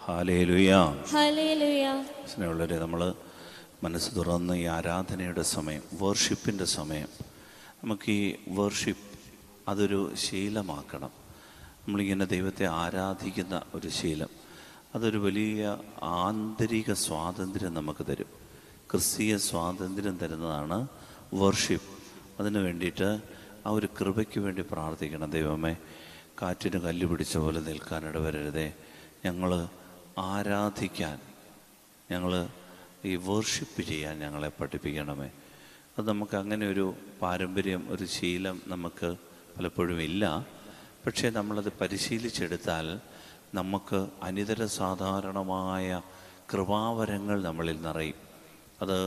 Hallelujah. Hallelujah. സ്നേഹമുള്ളവരെ, നമ്മൾ മനസ്സ് തുറന്ന് ഈ ആരാധനയുടെ സമയം, വേർഷിപ്പിൻ്റെ സമയം, നമുക്ക് ഈ വേർഷിപ്പ് അതൊരു ശീലമാക്കണം. നമ്മളിങ്ങനെ ദൈവത്തെ ആരാധിക്കുന്ന ഒരു ശീലം, അതൊരു വലിയ ആന്തരിക സ്വാതന്ത്ര്യം നമുക്ക് തരും. ക്രിസ്തീയ സ്വാതന്ത്ര്യം തരുന്നതാണ് വേർഷിപ്പ്. അതിനു വേണ്ടിയിട്ട് ആ ഒരു കൃപയ്ക്ക് വേണ്ടി പ്രാർത്ഥിക്കണം. ദൈവമേ, കാറ്റിന് കല്ല് പിടിച്ച പോലെ നിൽക്കാനിട വരരുതേ, ഞങ്ങൾ ആരാധിക്കാൻ, ഞങ്ങൾ ഈ വേർഷിപ്പ് ചെയ്യാൻ ഞങ്ങളെ പഠിപ്പിക്കണമേ. അത് നമുക്ക് അങ്ങനെ ഒരു പാരമ്പര്യം, ഒരു ശീലം നമുക്ക് പലപ്പോഴും ഇല്ല. പക്ഷേ നമ്മളത് പരിശീലിച്ചെടുത്താൽ നമുക്ക് അനിതര സാധാരണമായ കൃപാവരങ്ങൾ നമ്മളിൽ നിറയും. അത്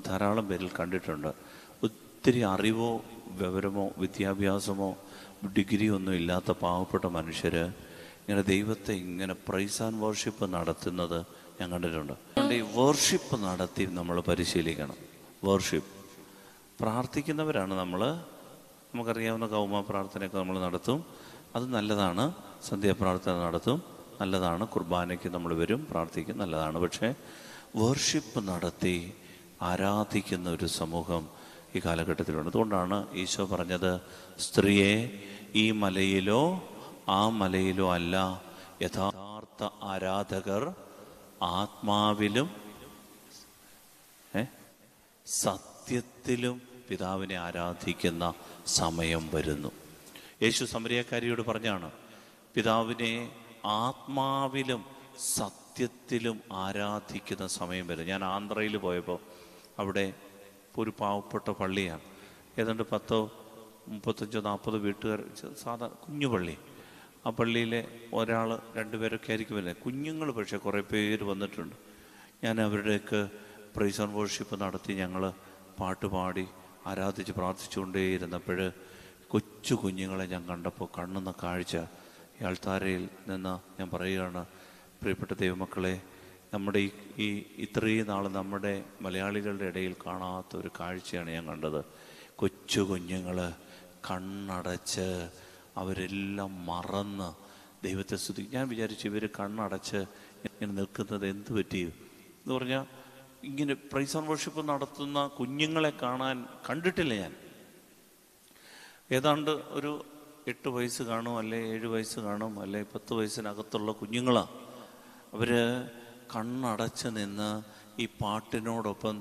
ധാരാളം പേരിൽ കണ്ടിട്ടുണ്ട്. ഒത്തിരി അറിവോ വിവരമോ വിദ്യാഭ്യാസമോ ഡിഗ്രിയോ ഒന്നും ഇല്ലാത്ത പാവപ്പെട്ട മനുഷ്യർ ഇങ്ങനെ ദൈവത്തെ ഇങ്ങനെ പ്രൈസ് ആൻഡ് വർഷിപ്പ് നടത്തുന്നത് ഞാൻ കണ്ടിട്ടുണ്ട്. അതുകൊണ്ട് ഈ വർഷിപ്പ് നടത്തി നമ്മൾ പരിശീലിക്കണം. വർഷിപ്പ് പ്രാർത്ഥിക്കുന്നവരാണ് നമ്മൾ. നമുക്കറിയാവുന്ന കൗമ പ്രാർത്ഥനയൊക്കെ നമ്മൾ നടത്തും, അത് നല്ലതാണ്. സന്ധ്യാപ്രാർത്ഥന നടത്തും, നല്ലതാണ്. കുർബാനയ്ക്ക് നമ്മൾ വരും, പ്രാർത്ഥിക്കും, നല്ലതാണ്. പക്ഷേ വർഷിപ്പ് നടത്തി ആരാധിക്കുന്ന ഒരു സമൂഹം ഈ കാലഘട്ടത്തിലുണ്ട്. അതുകൊണ്ടാണ് ഈശോ പറഞ്ഞത്, സ്ത്രീയെ, ഈ മലയിലോ ആ മലയിലോ അല്ല, യഥാർത്ഥ ആരാധകർ ആത്മാവിലും സത്യത്തിലും പിതാവിനെ ആരാധിക്കുന്ന സമയം വരുന്നു. യേശു സമരിയക്കാരിയോട് പറഞ്ഞാണ്, പിതാവിനെ ആത്മാവിലും സത്യത്തിലും ആരാധിക്കുന്ന സമയം വരും. ഞാൻ ആന്ധ്രയിൽ പോയപ്പോൾ അവിടെ ഒരു പാവപ്പെട്ട പള്ളിയാണ്. ഏതാണ്ട് 10, 35, 40 വീട്ടുകാർ, സാധാരണ കുഞ്ഞു പള്ളി. ആ പള്ളിയിലെ ഒരാൾ 2 പേരൊക്കെ ആയിരിക്കും വരുന്നത്. കുഞ്ഞുങ്ങൾ പക്ഷേ കുറേ പേര് വന്നിട്ടുണ്ട്. ഞാൻ അവരുടെയൊക്കെ പ്രൈസ് ആൻഡ് വർഷിപ്പ് നടത്തി ഞങ്ങൾ പാട്ടുപാടി ആരാധിച്ച് പ്രാർത്ഥിച്ചുകൊണ്ടേയിരുന്നപ്പോൾ കൊച്ചു കുഞ്ഞുങ്ങളെ ഞാൻ കണ്ടപ്പോൾ കണ്ണുന്ന കാഴ്ച, ഈ ആൾത്താരയിൽ നിന്ന് ഞാൻ പറയുകയാണ്, പ്രിയപ്പെട്ട ദൈവമക്കളെ, നമ്മുടെ ഈ ഇത്രയും നാൾ നമ്മുടെ മലയാളികളുടെ ഇടയിൽ കാണാത്ത ഒരു കാഴ്ചയാണ് ഞാൻ കണ്ടത്. കൊച്ചു കുഞ്ഞുങ്ങൾ കണ്ണടച്ച് അവരെല്ലാം മറന്ന് ദൈവത്തെ സ്തുതി. ഞാൻ വിചാരിച്ചു ഇവർ കണ്ണടച്ച് ഇങ്ങനെ നിൽക്കുന്നത് എന്ത് പറ്റി എന്ന് പറഞ്ഞാൽ, ഇങ്ങനെ പ്രൈസ് ആൻഡ് വർഷിപ്പ് നടത്തുന്ന കുഞ്ഞുങ്ങളെ കണ്ടിട്ടില്ല ഞാൻ. ഏതാണ്ട് ഒരു 8 വയസ്സ് കാണും, അല്ലെ 7 വയസ്സ് കാണും, അല്ലെ 10 വയസ്സിനകത്തുള്ള കുഞ്ഞുങ്ങളാണ്. അവർ കണ്ണടച്ച് നിന്ന് ഈ പാട്ടിനോടൊപ്പം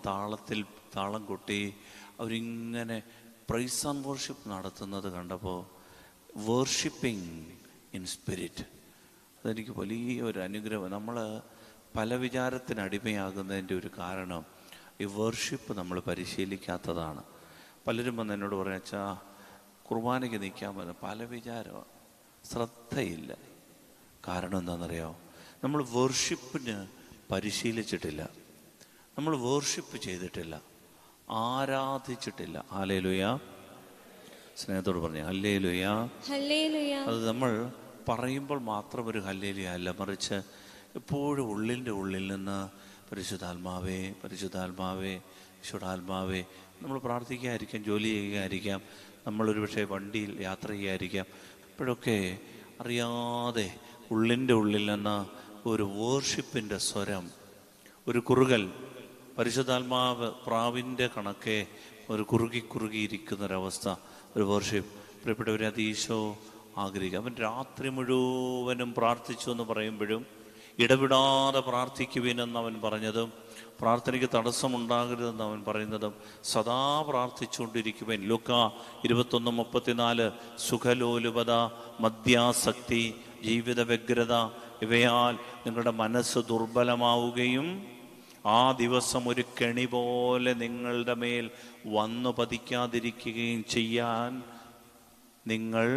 താളം കൊട്ടി അവരിങ്ങനെ പ്രൈസ് ആൻഡ് വർഷിപ്പ് നടത്തുന്നത് കണ്ടപ്പോൾ, വേർഷിപ്പിംഗ് ഇൻ സ്പിരിറ്റ്, അതെനിക്ക് വലിയ ഒരു അനുഗ്രഹം. നമ്മൾ പല വിചാരത്തിന് അടിമയാകുന്നതിൻ്റെ ഒരു കാരണം ഈ വേർഷിപ്പ് നമ്മൾ പരിശീലിക്കാത്തതാണ്. പലരും വന്ന് എന്നോട് പറയാ, അച്ഛാ കുർബാനയ്ക്ക് നിൽക്കാൻ പറ്റും, പല വിചാരമാണ്, ശ്രദ്ധയില്ല. കാരണം എന്താണെന്നറിയാമോ? നമ്മൾ വേർഷിപ്പിന് പരിശീലിച്ചിട്ടില്ല, നമ്മൾ വേർഷിപ്പ് ചെയ്തിട്ടില്ല, ആരാധിച്ചിട്ടില്ല. ഹല്ലേലൂയ. സ്നേഹത്തോട് പറഞ്ഞു ഹല്ലേലൂയ. അത് നമ്മൾ പറയുമ്പോൾ മാത്രം ഒരു ഹല്ലേലൂയ അല്ല, മറിച്ച് എപ്പോഴും ഉള്ളിൻ്റെ ഉള്ളിൽ നിന്ന് പരിശുദ്ധാത്മാവേ, പരിശുദ്ധാത്മാവേ, ഈശോടാത്മാവേ. നമ്മൾ പ്രാർത്ഥിക്കാതിരിക്കാം, ജോലി ചെയ്യുകയായിരിക്കാം, നമ്മളൊരു പക്ഷേ വണ്ടിയിൽ യാത്ര ചെയ്യുകയായിരിക്കാം. അപ്പോഴൊക്കെ അറിയാതെ ഉള്ളിൻ്റെ ഉള്ളിൽ നിന്ന് ഒരു വേർഷിപ്പിൻ്റെ സ്വരം, ഒരു കുറുകൽ, പരിശുദ്ധാത്മാവ് പ്രാവിൻ്റെ കണക്കെ ഒരു കുറുകിയിരിക്കുന്നൊരവസ്ഥ, ഒരു വേർഷിപ്പ്. പ്രിയപ്പെട്ടവരെ, അത് ഈശോ ആഗ്രഹിക്കുക. അവൻ രാത്രി മുഴുവനും പ്രാർത്ഥിച്ചു എന്ന് പറയുമ്പോഴും ഇടവിടാതെ പ്രാർത്ഥിക്കുവിനെന്ന് അവൻ പറഞ്ഞതും, പ്രാർത്ഥനയ്ക്ക് തടസ്സമുണ്ടാകരുതെന്ന് അവൻ പറയുന്നതും, സദാ പ്രാർത്ഥിച്ചുകൊണ്ടിരിക്കുവാൻ. ലൂക്കാ 21:34, സുഖലോലുപത, മദ്യാസക്തി, ജീവിത വ്യഗ്രത ഇവയാൽ നിങ്ങളുടെ മനസ്സ് ദുർബലമാവുകയും ആ ദിവസം ഒരു കെണി പോലെ നിങ്ങളുടെ മേൽ വന്നു പതിക്കാതിരിക്കുകയും ചെയ്യാൻ നിങ്ങൾ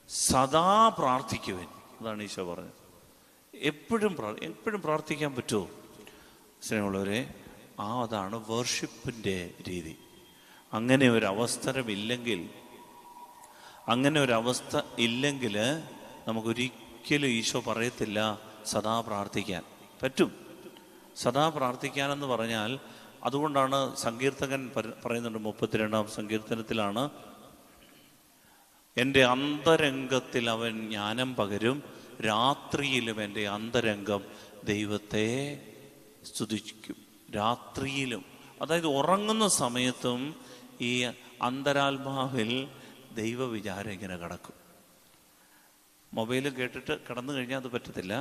സദാ പ്രാർത്ഥിക്കുവാൻ. അതാണ് ഈശോ പറഞ്ഞത്. എപ്പോഴും പ്രാർത്ഥിക്കാൻ പറ്റുമോ സ്നേഹമുള്ളവരെ? അതാണ് വേർഷിപ്പിൻ്റെ രീതി. അങ്ങനെ ഒരു അവസ്ഥ ഇല്ലെങ്കിൽ നമുക്കൊരിക്കലും ഈശോ പറയത്തില്ല സദാ പ്രാർത്ഥിക്കാൻ. പറ്റും സദാ പ്രാർത്ഥിക്കാനെന്ന് പറഞ്ഞാൽ, അതുകൊണ്ടാണ് സങ്കീർത്തകൻ പറയുന്നുണ്ട്, 32-ാം സങ്കീർത്തനത്തിലാണ്, എൻ്റെ അന്തരംഗത്തിൽ അവൻ ജ്ഞാനം പകരും, രാത്രിയിലും എൻ്റെ അന്തരംഗം ദൈവത്തെ സ്തുതിക്കും. രാത്രിയിലും, അതായത് ഉറങ്ങുന്ന സമയത്തും ഈ അന്തരാത്മാവിൽ ദൈവവിചാരം ഇങ്ങനെ കിടക്കും. മൊബൈൽ കേട്ടിട്ട് കിടന്നു കഴിഞ്ഞാൽ അത് പറ്റത്തില്ല.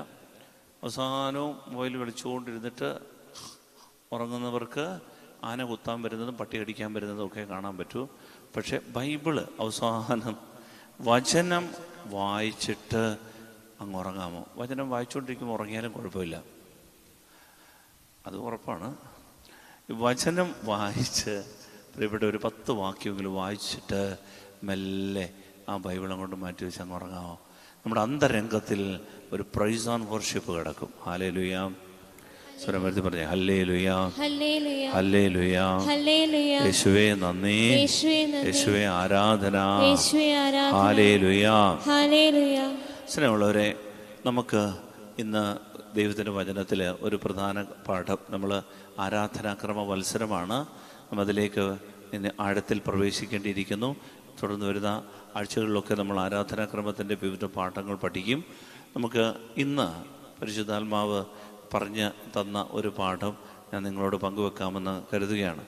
അവസാനവും മൊബൈൽ വിളിച്ചുകൊണ്ടിരുന്നിട്ട് ഉറങ്ങുന്നവർക്ക് ആന കുത്താൻ വരുന്നതും പട്ടി അടിക്കാൻ വരുന്നതും ഒക്കെ കാണാൻ പറ്റൂ. പക്ഷെ ബൈബിള് അവസാനം വചനം വായിച്ചിട്ട് അങ്ങ് ഉറങ്ങാമോ? വചനം വായിച്ചുകൊണ്ടിരിക്കുമ്പോൾ ഉറങ്ങിയാലും കുഴപ്പമില്ല, അത് ഉറപ്പാണ്. വചനം വായിച്ച് പ്രിയപ്പെട്ട ഒരു 10 വാക്യമെങ്കിലും വായിച്ചിട്ട് മെല്ലെ ആ ബൈബിൾ അങ്ങോട്ട് മാറ്റി വെച്ച് അങ്ങ് ഉറങ്ങാമോ? നമ്മുടെ അന്തരംഗത്തിൽ ഒരു പ്രൈസ് ആൻഡ് വർഷിപ്പ് കിടക്കും. ഹല്ലേലൂയ. സ്വരം വരുത്തി പറഞ്ഞേ, ഹല്ലേലൂയ, ഹല്ലേലൂയ, യേശുവേ നന്ദി, യേശുവേ ആരാധന, ഹല്ലേലൂയ. സ്നേഹമുള്ളവരെ, നമുക്ക് ഇന്ന് ദൈവത്തിൻ്റെ വചനത്തിൽ ഒരു പ്രധാന പാഠം, നമ്മൾ ആരാധനാക്രമ മത്സരമാണ്. നമ്മൾ അതിലേക്ക് ഇന്ന് ആഴത്തിൽ പ്രവേശിക്കേണ്ടിയിരിക്കുന്നു. തുടർന്ന് വരുന്ന ആഴ്ചകളിലൊക്കെ നമ്മൾ ആരാധനാക്രമത്തിൻ്റെ വിവിധ പാഠങ്ങൾ പഠിക്കും. നമുക്ക് ഇന്ന് പരിശുദ്ധാത്മാവ് പറഞ്ഞ് തന്ന ഒരു പാഠം ഞാൻ നിങ്ങളോട് പങ്കുവെക്കാമെന്ന് കരുതുകയാണ്.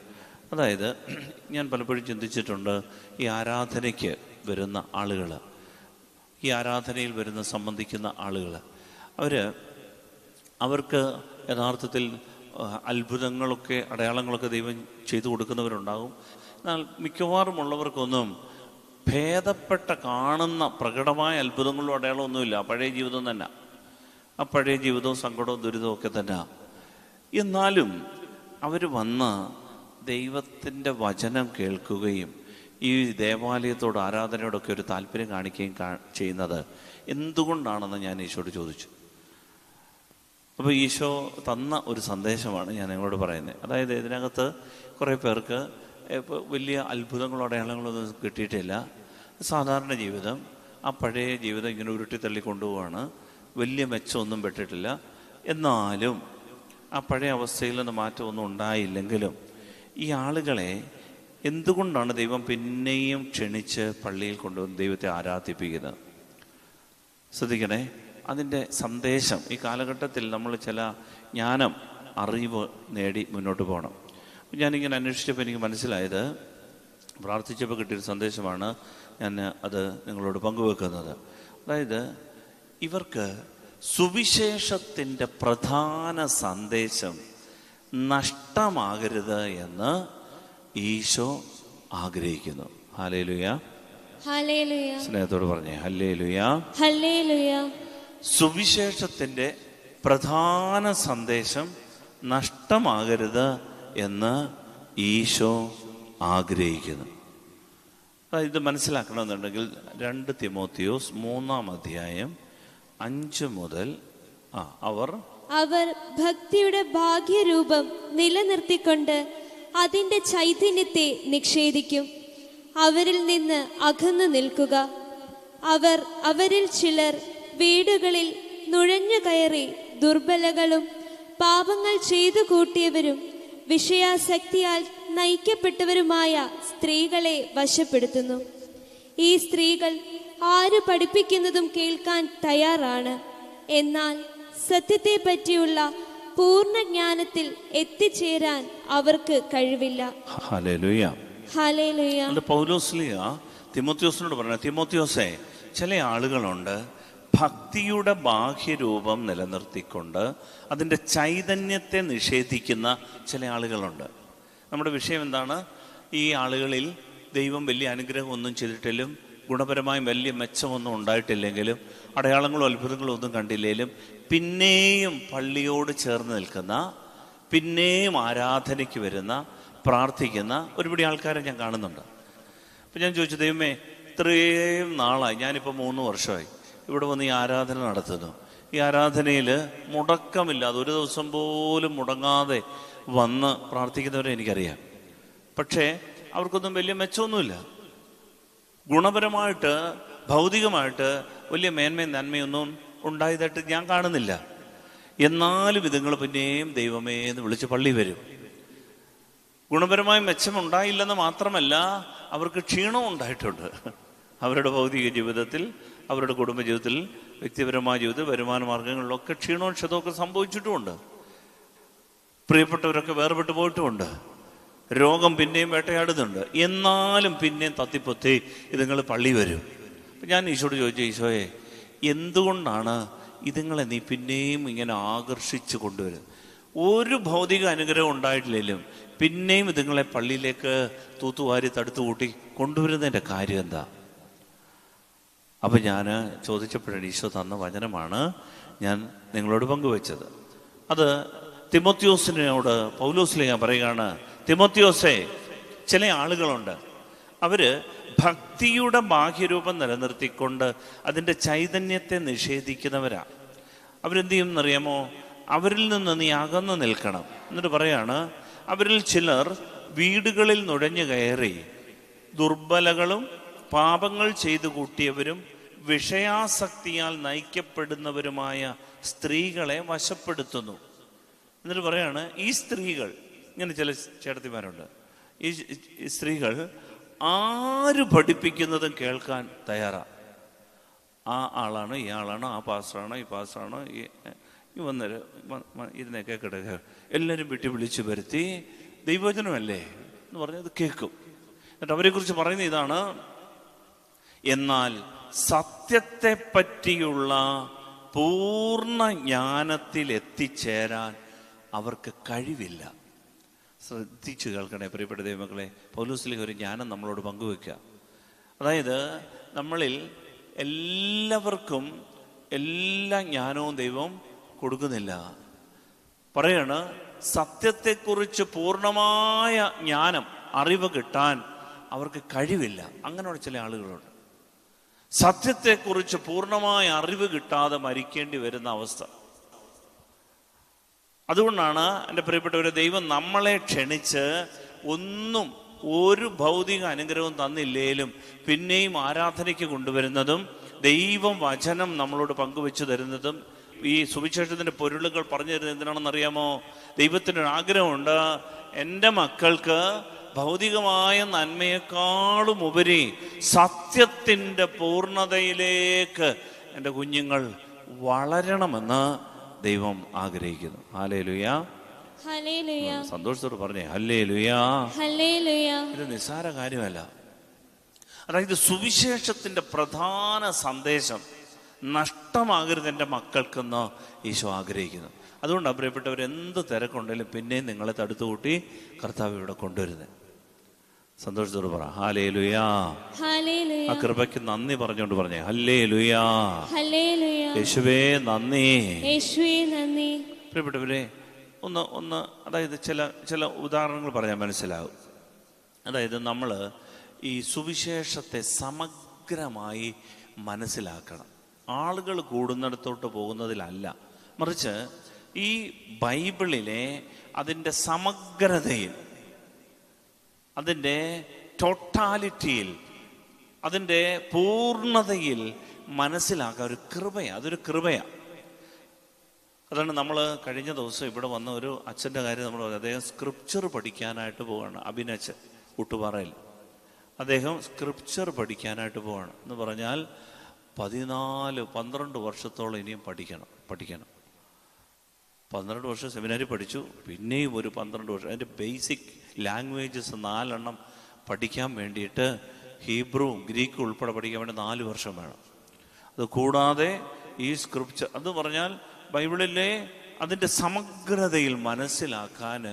അതായത്, ഞാൻ പലപ്പോഴും ചിന്തിച്ചിട്ടുണ്ട്, ഈ ആരാധനയ്ക്ക് വരുന്ന ആളുകൾ, ഈ ആരാധനയിൽ വരുന്ന സംബന്ധിക്കുന്ന ആളുകൾ, അവർക്ക് യഥാർത്ഥത്തിൽ അത്ഭുതങ്ങളൊക്കെ അടയാളങ്ങളൊക്കെ ദൈവം ചെയ്തു കൊടുക്കുന്നവരുണ്ടാകും. എന്നാൽ മിക്കവാറും ഉള്ളവർക്കൊന്നും ഭേദപ്പെട്ട കാണുന്ന പ്രകടമായ അത്ഭുതങ്ങളും അടയാളമൊന്നുമില്ല. പഴയ ജീവിതം തന്നെ, ആ പഴയ ജീവിതവും സങ്കടവും ദുരിതവും ഒക്കെ തന്നെ. എന്നാലും അവർ വന്ന് ദൈവത്തിൻ്റെ വചനം കേൾക്കുകയും ഈ ദേവാലയത്തോട് ആരാധനയോടൊക്കെ ഒരു താല്പര്യം കാണിക്കുകയും ചെയ്യുന്നത് എന്തുകൊണ്ടാണെന്ന് ഞാൻ ഈശോയോട് ചോദിച്ചു. അപ്പോൾ ഈശോ തന്ന ഒരു സന്ദേശമാണ് ഞാൻ നിങ്ങളോട് പറയുന്നത്. അതായത്, ഇതിനകത്ത് കുറേ പേർക്ക് വലിയ അത്ഭുതങ്ങളോ അടയാളങ്ങളോ ഒന്നും കിട്ടിയിട്ടില്ല. സാധാരണ ജീവിതം, ആ പഴയ ജീവിതം ഇങ്ങനെ ഉരുട്ടിത്തള്ളി കൊണ്ടുപോവാണ്. വലിയ മെച്ചമൊന്നും പെട്ടിട്ടില്ല. എന്നാലും ആ പഴയ അവസ്ഥയിൽ നിന്ന് മാറ്റമൊന്നും ഉണ്ടായില്ലെങ്കിലും ഈ ആളുകളെ എന്തുകൊണ്ടാണ് ദൈവം പിന്നെയും ക്ഷണിച്ച് പള്ളിയിൽ കൊണ്ടുവന്ന് ദൈവത്തെ ആരാധിപ്പിക്കുന്നത്? ശ്രദ്ധിക്കണേ, അതിൻ്റെ സന്ദേശം. ഈ കാലഘട്ടത്തിൽ നമ്മൾ ചില ജ്ഞാനം, അറിവ് നേടി മുന്നോട്ട് പോകണം. ഞാനിങ്ങനെ അന്വേഷിച്ചപ്പോൾ എനിക്ക് മനസ്സിലായത്, പ്രാർത്ഥിച്ചപ്പോൾ കിട്ടിയൊരു സന്ദേശമാണ് ഞാൻ അത് നിങ്ങളോട് പങ്കുവെക്കുന്നത്. അതായത്, ഇവർക്ക് സുവിശേഷത്തിൻ്റെ പ്രധാന സന്ദേശം നഷ്ടമാകരുത് എന്ന് ഈശോ ആഗ്രഹിക്കുന്നു. Hallelujah, hallelujah. സ്നേഹത്തോട് പറഞ്ഞേ, ഹല്ലേലൂയ, ഹല്ലേലൂയ. സുവിശേഷത്തിൻ്റെ പ്രധാന സന്ദേശം നഷ്ടമാകരുത് എന്ന് ഈശോ ആഗ്രഹിക്കുന്നു. ഇത് മനസ്സിലാക്കണമെന്നുണ്ടെങ്കിൽ 2 തിമോത്തിയോസ് 3-ാം അധ്യായം 5 മുതൽ അവർ ഭക്തിയുടെ ഭാഗ്യരൂപം നിലനിർത്തിക്കൊണ്ട് അതിന്റെ ചൈതന്യത്തെ നിഷേധിക്കും. അവരിൽ നിന്ന് അകന്നു നിൽക്കുക. അവരിൽ ചിലർ വീടുകളിൽ നുഴഞ്ഞു കയറി ദുർബലകളും പാപങ്ങൾ ചെയ്തു കൂട്ടിയവരും വിഷയാസക്തിയാൽ നയിക്കപ്പെട്ടവരുമായ സ്ത്രീകളെ വശപ്പെടുത്തുന്നു. ഈ സ്ത്രീകൾ ആര് പഠിപ്പിക്കുന്നതും കേൾക്കാൻ തയ്യാറാണ്. എന്നാൽ സത്യത്തെ പറ്റിയുള്ള പൂർണ്ണ ജ്ഞാനത്തിൽ എത്തിച്ചേരാൻ അവർക്ക് കഴിവില്ല. Hallelujah, hallelujah. പൗലോസ്ലീഹ തിമോത്തിയോസിനോട് പറഞ്ഞു, തിമോത്തിയോസേ, ചില ആളുകളുണ്ട് ഭക്തിയുടെ ബാഹ്യരൂപം നിലനിർത്തിക്കൊണ്ട് അതിൻ്റെ ചൈതന്യത്തെ നിഷേധിക്കുന്ന ചില ആളുകളുണ്ട്. നമ്മുടെ വിഷയം എന്താണ്? ഈ ആളുകളിൽ ദൈവം വലിയ അനുഗ്രഹം ഒന്നും ചെയ്തിട്ടില്ലും, ഗുണപരമായും വലിയ മെച്ചമൊന്നും ഉണ്ടായിട്ടില്ലെങ്കിലും, അടയാളങ്ങളും അത്ഭുതങ്ങളും ഒന്നും കണ്ടില്ലെങ്കിലും പിന്നെയും പള്ളിയോട് ചേർന്ന് നിൽക്കുന്ന, പിന്നെയും ആരാധനയ്ക്ക് വരുന്ന, പ്രാർത്ഥിക്കുന്ന ഒരുപിടി ആൾക്കാരെ ഞാൻ കാണുന്നുണ്ട്. അപ്പം ഞാൻ ചോദിച്ചു, ദൈവമേ, ഇത്രയും നാളായി, ഞാനിപ്പോൾ 3 വർഷമായി ഇവിടെ വന്ന് ഈ ആരാധന നടത്തുന്നു. ഈ ആരാധനയിൽ മുടക്കമില്ലാതെ, ഒരു ദിവസം പോലും മുടങ്ങാതെ വന്ന് പ്രാർത്ഥിക്കുന്നവരെ എനിക്കറിയാം. പക്ഷേ അവർക്കൊന്നും വലിയ മെച്ചമൊന്നുമില്ല. ഗുണപരമായിട്ട്, ഭൗതികമായിട്ട് വലിയ മേന്മയും നന്മയൊന്നും ഉണ്ടായതായിട്ട് ഞാൻ കാണുന്നില്ല. എന്നാലും ഇതുങ്ങൾ പിന്നെയും ദൈവമേ എന്ന് വിളിച്ച് പള്ളി വരും. ഗുണപരമായ മെച്ചമുണ്ടായില്ലെന്ന് മാത്രമല്ല, അവർക്ക് ക്ഷീണവും ഉണ്ടായിട്ടുണ്ട്. അവരുടെ ഭൗതിക ജീവിതത്തിൽ അവരുടെ കുടുംബജീവിതത്തിൽ, വ്യക്തിപരമായ ജീവിതത്തിൽ, വരുമാന മാർഗങ്ങളിലൊക്കെ ക്ഷീണവും ക്ഷതമൊക്കെ സംഭവിച്ചിട്ടുമുണ്ട്. പ്രിയപ്പെട്ടവരൊക്കെ വേർപെട്ട് പോയിട്ടുമുണ്ട്. രോഗം പിന്നെയും വേട്ടയാടുന്നുണ്ട്. എന്നാലും പിന്നെയും തത്തിപ്പൊത്തി ഇതുങ്ങൾ പള്ളി വരും. അപ്പം ഞാൻ ഈശോയോട് ചോദിച്ചു, ഈശോയെ, എന്തുകൊണ്ടാണ് ഇതുങ്ങളെ നീ പിന്നെയും ഇങ്ങനെ ആകർഷിച്ച് കൊണ്ടുവരുന്നത്? ഒരു ഭൗതിക അനുഗ്രഹം ഉണ്ടായിട്ടില്ലെങ്കിലും പിന്നെയും ഇതുങ്ങളെ പള്ളിയിലേക്ക് തൂത്തുവാരി തടുത്തു കൂട്ടി കൊണ്ടുവരുന്നതിൻ്റെ കാര്യം എന്താ? അപ്പം ഞാൻ ചോദിച്ചപ്പോഴാണ് ഈശോ തന്ന വചനമാണ് ഞാൻ നിങ്ങളോട് പങ്കുവെച്ചത്. അത് തിമോത്തിയോസിനോട് പൗലോസ്ലീഹ പറയുകയാണ്, തിമോത്തിയോസേ, ചില ആളുകളുണ്ട്, അവർ ഭക്തിയുടെ ബാഹ്യരൂപം നിലനിർത്തിക്കൊണ്ട് അതിൻ്റെ ചൈതന്യത്തെ നിഷേധിക്കുന്നവരാ. അവരെന്ത് ചെയ്യുമെന്നറിയാമോ? അവരിൽ നിന്ന് നീ അകന്നു നിൽക്കണം. എന്നിട്ട് പറയാണ്, അവരിൽ ചിലർ വീടുകളിൽ നുഴഞ്ഞു കയറി ദുർബലകളും പാപങ്ങൾ ചെയ്തു കൂട്ടിയവരും വിഷയാസക്തിയാൽ നയിക്കപ്പെടുന്നവരുമായ സ്ത്രീകളെ വശപ്പെടുത്തുന്നു. എന്നിട്ട് പറയാണ്, ഈ സ്ത്രീകൾ, ഇങ്ങനെ ചില ചേട്ടത്തിമാരുണ്ട്, ഈ സ്ത്രീകൾ ആര് പഠിപ്പിക്കുന്നതും കേൾക്കാൻ തയ്യാറാണ്. ആ ആളാണ്, ഈ ആളാണ്, ആ പാസ്റ്ററാണ്, ഈ പാസ്റ്ററാണ്, ഈ വന്നേര് ഇരുന്നേക്കെ കിടക്കുക, എല്ലാവരും വീട്ടിൽ വിളിച്ചു വരുത്തി ദൈവവചനമല്ലേ എന്ന് പറഞ്ഞത് കേൾക്കും. എന്നിട്ട് അവരെക്കുറിച്ച് പറയുന്ന ഇതാണ്, എന്നാൽ സത്യത്തെ പറ്റിയുള്ള പൂർണ്ണ ജ്ഞാനത്തിൽ എത്തിച്ചേരാൻ അവർക്ക് കഴിവില്ല. ശ്രദ്ധിച്ചു കേൾക്കണേ പ്രിയപ്പെട്ട ദൈവമക്കളെ. പൗലോസ്ലീഹ ഒരു ജ്ഞാനം നമ്മളോട് പങ്കുവെക്കുക. അതായത് നമ്മളിൽ എല്ലാവർക്കും എല്ലാ ജ്ഞാനവും ദൈവം കൊടുക്കുന്നില്ല. പറയാണ്, സത്യത്തെക്കുറിച്ച് പൂർണ്ണമായ ജ്ഞാനം, അറിവ് കിട്ടാൻ അവർക്ക് കഴിവില്ല. അങ്ങനെയുള്ള ചില ആളുകളുണ്ട്. സത്യത്തെക്കുറിച്ച് പൂർണ്ണമായ അറിവ് കിട്ടാതെ മരിക്കേണ്ടി വരുന്ന അവസ്ഥ. അതുകൊണ്ടാണ് എൻ്റെ പ്രിയപ്പെട്ടവരെ, ദൈവം നമ്മളെ ക്ഷണിച്ച് ഒന്നും ഒരു ഭൗതിക അനുഗ്രഹവും തന്നില്ലേലും പിന്നെയും ആരാധനയ്ക്ക് കൊണ്ടുവരുന്നതും ദൈവം വചനം നമ്മളോട് പങ്കുവെച്ചു തരുന്നതും ഈ സുവിശേഷത്തിൻ്റെ പൊരുളുകൾ പറഞ്ഞു തരുന്നത് എന്തിനാണെന്നറിയാമോ? ദൈവത്തിനൊരു ആഗ്രഹമുണ്ട്, എൻ്റെ മക്കൾക്ക് ഭൗതികമായ നന്മയെക്കാളും ഉപരി സത്യത്തിൻ്റെ പൂർണ്ണതയിലേക്ക് എൻ്റെ കുഞ്ഞുങ്ങൾ വളരണമെന്ന് ദൈവം ആഗ്രഹിക്കുന്നു. Hallelujah, hallelujah. സന്തോഷത്തോട് പറഞ്ഞേ ഹല്ലേലൂയ, ഹല്ലേലൂയ. ഇത് നിസ്സാര കാര്യമല്ല. അതായത് സുവിശേഷത്തിൻ്റെ പ്രധാന സന്ദേശം നഷ്ടമാകരുത് എൻ്റെ മക്കൾക്കെന്ന് ഈശോ ആഗ്രഹിക്കുന്നു. അതുകൊണ്ടാണ് പ്രിയപ്പെട്ടവർ, എന്ത് തിരക്കുണ്ടെങ്കിലും പിന്നെയും നിങ്ങളെ തടുത്തു കൂട്ടി കർത്താവ് ഇവിടെ കൊണ്ടുവരുന്നത്. സന്തോഷത്തോട് പറ ഹല്ലേലൂയാ. ആ കൃപയ്ക്ക് നന്ദി പറഞ്ഞുകൊണ്ട് പറഞ്ഞേ ഹല്ലേലൂയാ, ഹല്ലേലൂയ. യേശുവേ നന്ദി, യേശുവേ നന്ദി. പ്രിയപ്പെട്ടവരെ, ഒന്ന് അതായത് ചില ഉദാഹരണങ്ങൾ പറഞ്ഞാൽ മനസ്സിലാവും. അതായത് നമ്മൾ ഈ സുവിശേഷത്തെ സമഗ്രമായി മനസ്സിലാക്കണം. ആളുകൾ കൂടുന്നിടത്തോട്ട് പോകുന്നതിലല്ല, മറിച്ച് ഈ ബൈബിളിലെ അതിൻ്റെ സമഗ്രതയിൽ, അതിൻ്റെ ടോട്ടാലിറ്റിയിൽ, അതിൻ്റെ പൂർണ്ണതയിൽ മനസ്സിലാക്കുക ഒരു കൃപയാണ്. അതൊരു കൃപയാണ്. അതാണ് നമ്മൾ കഴിഞ്ഞ ദിവസം ഇവിടെ വന്ന ഒരു അച്ഛൻ്റെ കാര്യം നമ്മൾ പറഞ്ഞു. അദ്ദേഹം സ്ക്രിപ്ചർ പഠിക്കാനായിട്ട് പോവാണ്. അഭിനച്ചൻ ഊട്ടുപാറയിൽ അദ്ദേഹം സ്ക്രിപ്ചർ പഠിക്കാനായിട്ട് പോവാണ്. എന്ന് പറഞ്ഞാൽ 12 വർഷത്തോളം ഇനിയും പഠിക്കണം. 12 വർഷം സെമിനാരി പഠിച്ചു, പിന്നെയും ഒരു 12 വർഷം അതിൻ്റെ ബേസിക് ലാംഗ്വേജസ് 4 പഠിക്കാൻ വേണ്ടിയിട്ട്, ഹീബ്രുവും ഗ്രീക്കും ഉൾപ്പെടെ പഠിക്കാൻ വേണ്ടി 4 വർഷം വേണം. അത് കൂടാതെ ഈ സ്ക്രിപ്ചർ എന്ന് പറഞ്ഞാൽ ബൈബിളിലെ അതിൻ്റെ സമഗ്രതയിൽ മനസ്സിലാക്കാൻ,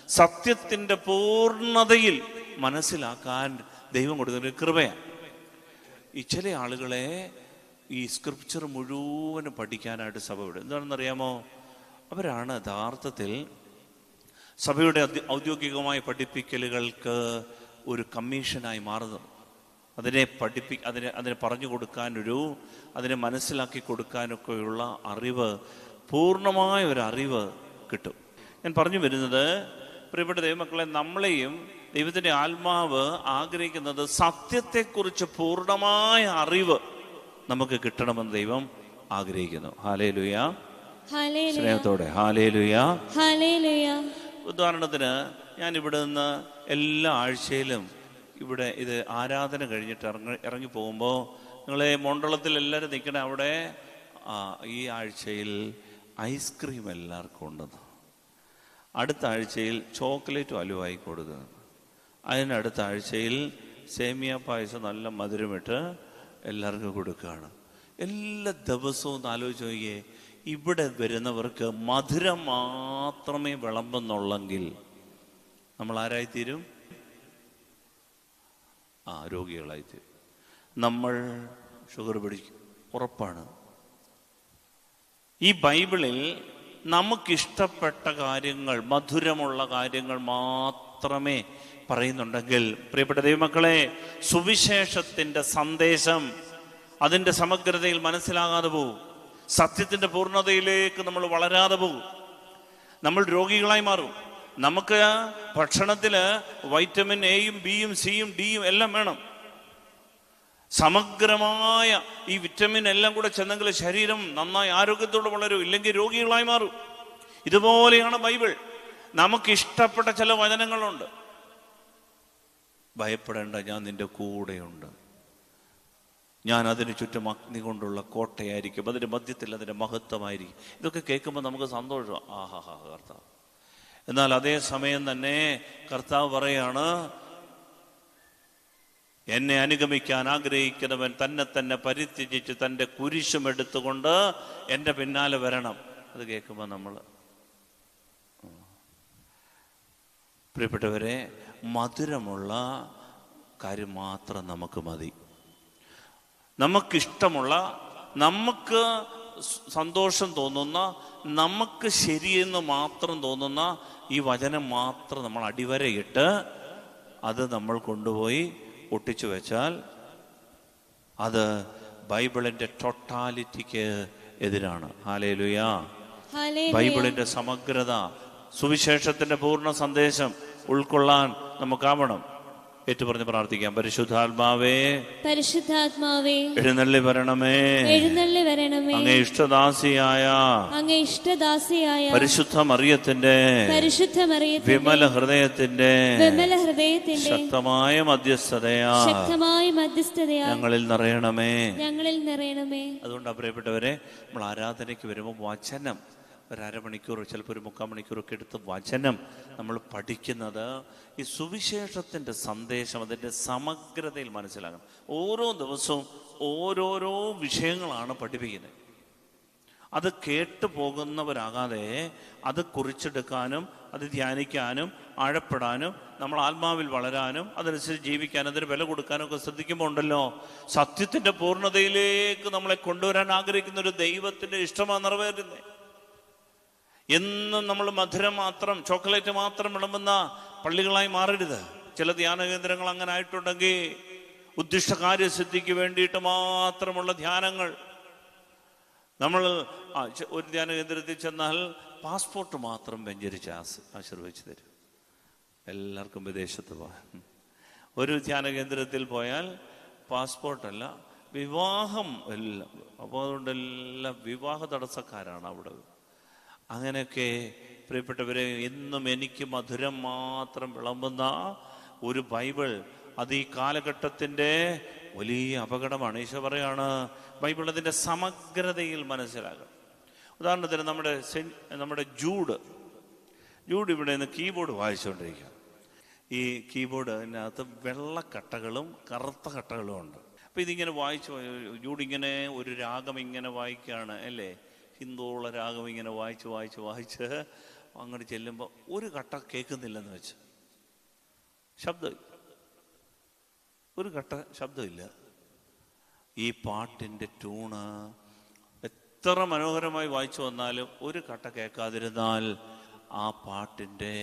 സത്യത്തിൻ്റെ പൂർണ്ണതയിൽ മനസ്സിലാക്കാൻ ദൈവം കൊടുക്കുന്ന ഒരു കൃപയാണ്. ഈ ചില ആളുകളെ ഈ സ്ക്രിപ്ചർ മുഴുവനും പഠിക്കാനായിട്ട് സഭ വിടും. എന്താണെന്നറിയാമോ? അവരാണ് യഥാർത്ഥത്തിൽ സഭയുടെ ഔദ്യോഗികമായ പഠിപ്പിക്കലുകൾക്ക് ഒരു കമ്മീഷനായി മാറുന്നത്. അതിനെ പറഞ്ഞു കൊടുക്കാനൊരു, അതിനെ മനസ്സിലാക്കി കൊടുക്കാനൊക്കെയുള്ള അറിവ്, പൂർണ്ണമായ ഒരു അറിവ് കിട്ടും. ഞാൻ പറഞ്ഞു വരുന്നത്, പ്രിയപ്പെട്ട ദൈവമക്കളെ, നമ്മളെയും ദൈവത്തിൻ്റെ ആത്മാവ് ആഗ്രഹിക്കുന്നത് സത്യത്തെക്കുറിച്ച് പൂർണ്ണമായ അറിവ് നമുക്ക് കിട്ടണമെന്ന് ദൈവം ആഗ്രഹിക്കുന്നു. ഹല്ലേലൂയ, സ്നേഹത്തോടെ ഹല്ലേലൂയ, ഹല്ലേലൂയ. ഉദാഹരണത്തിന്, ഞാൻ ഇവിടെ നിന്ന് എല്ലാ ആഴ്ചയിലും ഇത് ആരാധന കഴിഞ്ഞിട്ട് ഇറങ്ങി പോകുമ്പോൾ നിങ്ങളെ മണ്ഡലത്തിൽ എല്ലാവരും നിൽക്കണേ അവിടെ. ഈ ആഴ്ചയിൽ ഐസ്ക്രീം എല്ലാവർക്കും ഉണ്ടെന്ന്, അടുത്ത ആഴ്ചയിൽ ചോക്ലേറ്റ് അലുവായി കൊടുക്കുന്നു, അതിനടുത്ത ആഴ്ചയിൽ സേമിയ പായസം നല്ല മധുരമിട്ട് എല്ലാവർക്കും കൊടുക്കുകയാണ്. എല്ലാ ദിവസവും ഒന്ന് ആലോചിച്ച് നോക്കിയേ, ഇവിടെ വരുന്നവർക്ക് മധുരം മാത്രമേ വിളമ്പെന്നുള്ളെങ്കിൽ നമ്മൾ ആരായിത്തീരും? രോഗികളായിത്തീരും. നമ്മൾ ഷുഗർ പിടിക്കും, ഉറപ്പാണ്. ഈ ബൈബിളിൽ നമുക്കിഷ്ടപ്പെട്ട കാര്യങ്ങൾ, മധുരമുള്ള കാര്യങ്ങൾ മാത്രമേ പറയുന്നുണ്ടെങ്കിൽ, പ്രിയപ്പെട്ട ദൈവമക്കളെ, സുവിശേഷത്തിൻ്റെ സന്ദേശം അതിൻ്റെ സമഗ്രതയിൽ മനസ്സിലാകാതെ പോകും. സത്യത്തിൻ്റെ പൂർണ്ണതയിലേക്ക് നമ്മൾ വളരാതെ പോകും. നമ്മൾ രോഗികളായി മാറും. നമുക്ക് ഭക്ഷണത്തിൽ വൈറ്റമിൻ എയും ബിയും സിയും ഡിയും എല്ലാം വേണം. സമഗ്രമായ ഈ വിറ്റമിൻ എല്ലാം കൂടെ ചെന്നെങ്കിൽ ശരീരം നന്നായി ആരോഗ്യത്തോടെ വളരും, ഇല്ലെങ്കിൽ രോഗികളായി മാറും. ഇതുപോലെയാണ് ബൈബിൾ. നമുക്കിഷ്ടപ്പെട്ട ചില വചനങ്ങളുണ്ട്. ഭയപ്പെടേണ്ട, ഞാൻ നിന്റെ കൂടെയുണ്ട്, ഞാൻ അതിന് ചുറ്റും അഗ്നി കൊണ്ടുള്ള കോട്ടയായിരിക്കും, അതിൻ്റെ മധ്യത്തിൽ അതിൻ്റെ മഹത്വമായിരിക്കും. ഇതൊക്കെ കേൾക്കുമ്പോൾ നമുക്ക് സന്തോഷം, ആഹാ കർത്താവ്. എന്നാൽ അതേ സമയം തന്നെ കർത്താവ് പറയാണ്, എന്നെ അനുഗമിക്കാൻ ആഗ്രഹിക്കുന്നവൻ തന്നെ പരിത്യജിച്ച് തൻ്റെ കുരിശും എടുത്തുകൊണ്ട് എൻ്റെ പിന്നാലെ വരണം. അത് കേൾക്കുമ്പോൾ നമ്മൾ, പ്രിയപ്പെട്ടവരെ, മധുരമുള്ള കാര്യം മാത്രം നമുക്ക് മതി. നമുക്കിഷ്ടമുള്ള, നമുക്ക് സന്തോഷം തോന്നുന്ന, നമുക്ക് ശരിയെന്ന് മാത്രം തോന്നുന്ന ഈ വചനം മാത്രം നമ്മൾ അടിവരയിട്ട് അത് നമ്മൾ കൊണ്ടുപോയി ഒട്ടിച്ചു വെച്ചാൽ അത് ബൈബിളിൻ്റെ ടോട്ടാലിറ്റിക്ക് എതിരാണ്. ഹല്ലേലൂയ. ബൈബിളിൻ്റെ സമഗ്രത, സുവിശേഷത്തിൻ്റെ പൂർണ്ണ സന്ദേശം ഉൾക്കൊള്ളാൻ നമുക്കാവണം. ഏറ്റുപറഞ്ഞ് പ്രാർത്ഥിക്കാം. പരിശുദ്ധാത്മാവേ, പരിശുദ്ധാത്മാവേ, എഴുന്നള്ളി വരണമേ, എഴുന്നള്ളി വരണമേ. അങ്ങേ ഇഷ്ടദാസിയായ പരിശുദ്ധ മറിയത്തിന്റെ വിമല ഹൃദയത്തിന്റെ ശക്തമായ മധ്യസ്ഥതയാ ഞങ്ങളിൽ നിറയണമേ. അതുകൊണ്ട് പ്രിയപ്പെട്ടവരെ, നമ്മൾ ആരാധനയ്ക്ക് വരുമ്പോൾ വചനം ഒരു അരമണിക്കൂർ, ചിലപ്പോൾ ഒരു 3/4 മണിക്കൂറൊക്കെ എടുത്ത് വചനം നമ്മൾ പഠിക്കുന്നത് ഈ സുവിശേഷത്തിൻ്റെ സന്ദേശം അതിൻ്റെ സമഗ്രതയിൽ മനസ്സിലാക്കണം. ഓരോ ദിവസവും ഓരോരോ വിഷയങ്ങളാണ് പഠിപ്പിക്കുന്നത്. അത് കേട്ടു പോകുന്നവരാകാതെ അത് കുറിച്ചെടുക്കാനും അത് ധ്യാനിക്കാനും ആഴപ്പെടാനും നമ്മൾ ആത്മാവിൽ വളരാനും അതനുസരിച്ച് ജീവിക്കാനും അതിന് വില കൊടുക്കാനും ഒക്കെ ശ്രദ്ധിക്കുമ്പോൾ ഉണ്ടല്ലോ, സത്യത്തിൻ്റെ പൂർണ്ണതയിലേക്ക് നമ്മളെ കൊണ്ടുവരാൻ ആഗ്രഹിക്കുന്ന ഒരു ദൈവത്തിൻ്റെ ഇഷ്ടമാണ് നിറവേറുന്നത്. എന്നും നമ്മൾ മധുരം മാത്രം, ചോക്ലേറ്റ് മാത്രം വിളമ്പുന്ന പള്ളികളായി മാറരുത്. ചില ധ്യാന കേന്ദ്രങ്ങൾ അങ്ങനെ ആയിട്ടുണ്ടെങ്കിൽ ഉദ്ദിഷ്ട കാര്യസിദ്ധിക്ക് വേണ്ടിയിട്ട് മാത്രമുള്ള ധ്യാനങ്ങൾ. നമ്മൾ ഒരു ധ്യാന കേന്ദ്രത്തിൽ ചെന്നാൽ പാസ്പോർട്ട് മാത്രം വെഞ്ചരിച്ച് ആശീർവദിച്ചു തരും. എല്ലാവർക്കും വിദേശത്ത് പോകാൻ. ഒരു ധ്യാന കേന്ദ്രത്തിൽ പോയാൽ പാസ്പോർട്ടല്ല, വിവാഹം എല്ലാം. അപ്പോൾ അതുകൊണ്ട് എല്ലാം വിവാഹ തടസ്സക്കാരാണ് അവിടെ. അങ്ങനെയൊക്കെ പ്രിയപ്പെട്ടവരെ, എന്നും എനിക്ക് മധുരം മാത്രം വിളമ്പുന്ന ഒരു ബൈബിൾ, അത് ഈ കാലഘട്ടത്തിൻ്റെ വലിയ അപകടമാണ്. ഈശോ പറയാണ്, ബൈബിൾ അതിൻ്റെ സമഗ്രതയിൽ മനസ്സിലാക്കണം. ഉദാഹരണത്തിന് നമ്മുടെ ജൂഡ് ഇവിടെ നിന്ന് കീബോർഡ് വായിച്ചുകൊണ്ടിരിക്കുക. ഈ കീബോർഡിനകത്ത് വെള്ളക്കട്ടകളും കറുത്ത കട്ടകളും ഉണ്ട്. അപ്പം ഇതിങ്ങനെ ജൂഡിങ്ങനെ ഒരു രാഗം ഇങ്ങനെ വായിക്കുകയാണ് അല്ലേ, ഹിന്ദുവുള്ള രാഗം ഇങ്ങനെ വായിച്ച് അങ്ങോട്ട് ചെല്ലുമ്പോൾ ഒരു കട്ട കേൾക്കുന്നില്ലെന്ന് വെച്ച്, ഒരു കട്ട ശബ്ദമില്ല. ഈ പാട്ടിൻ്റെ ട്യൂണ് എത്ര മനോഹരമായി വായിച്ചു വന്നാലും ഒരു കട്ട കേൾക്കാതിരുന്നാൽ ആ പാട്ടിൻ്റെ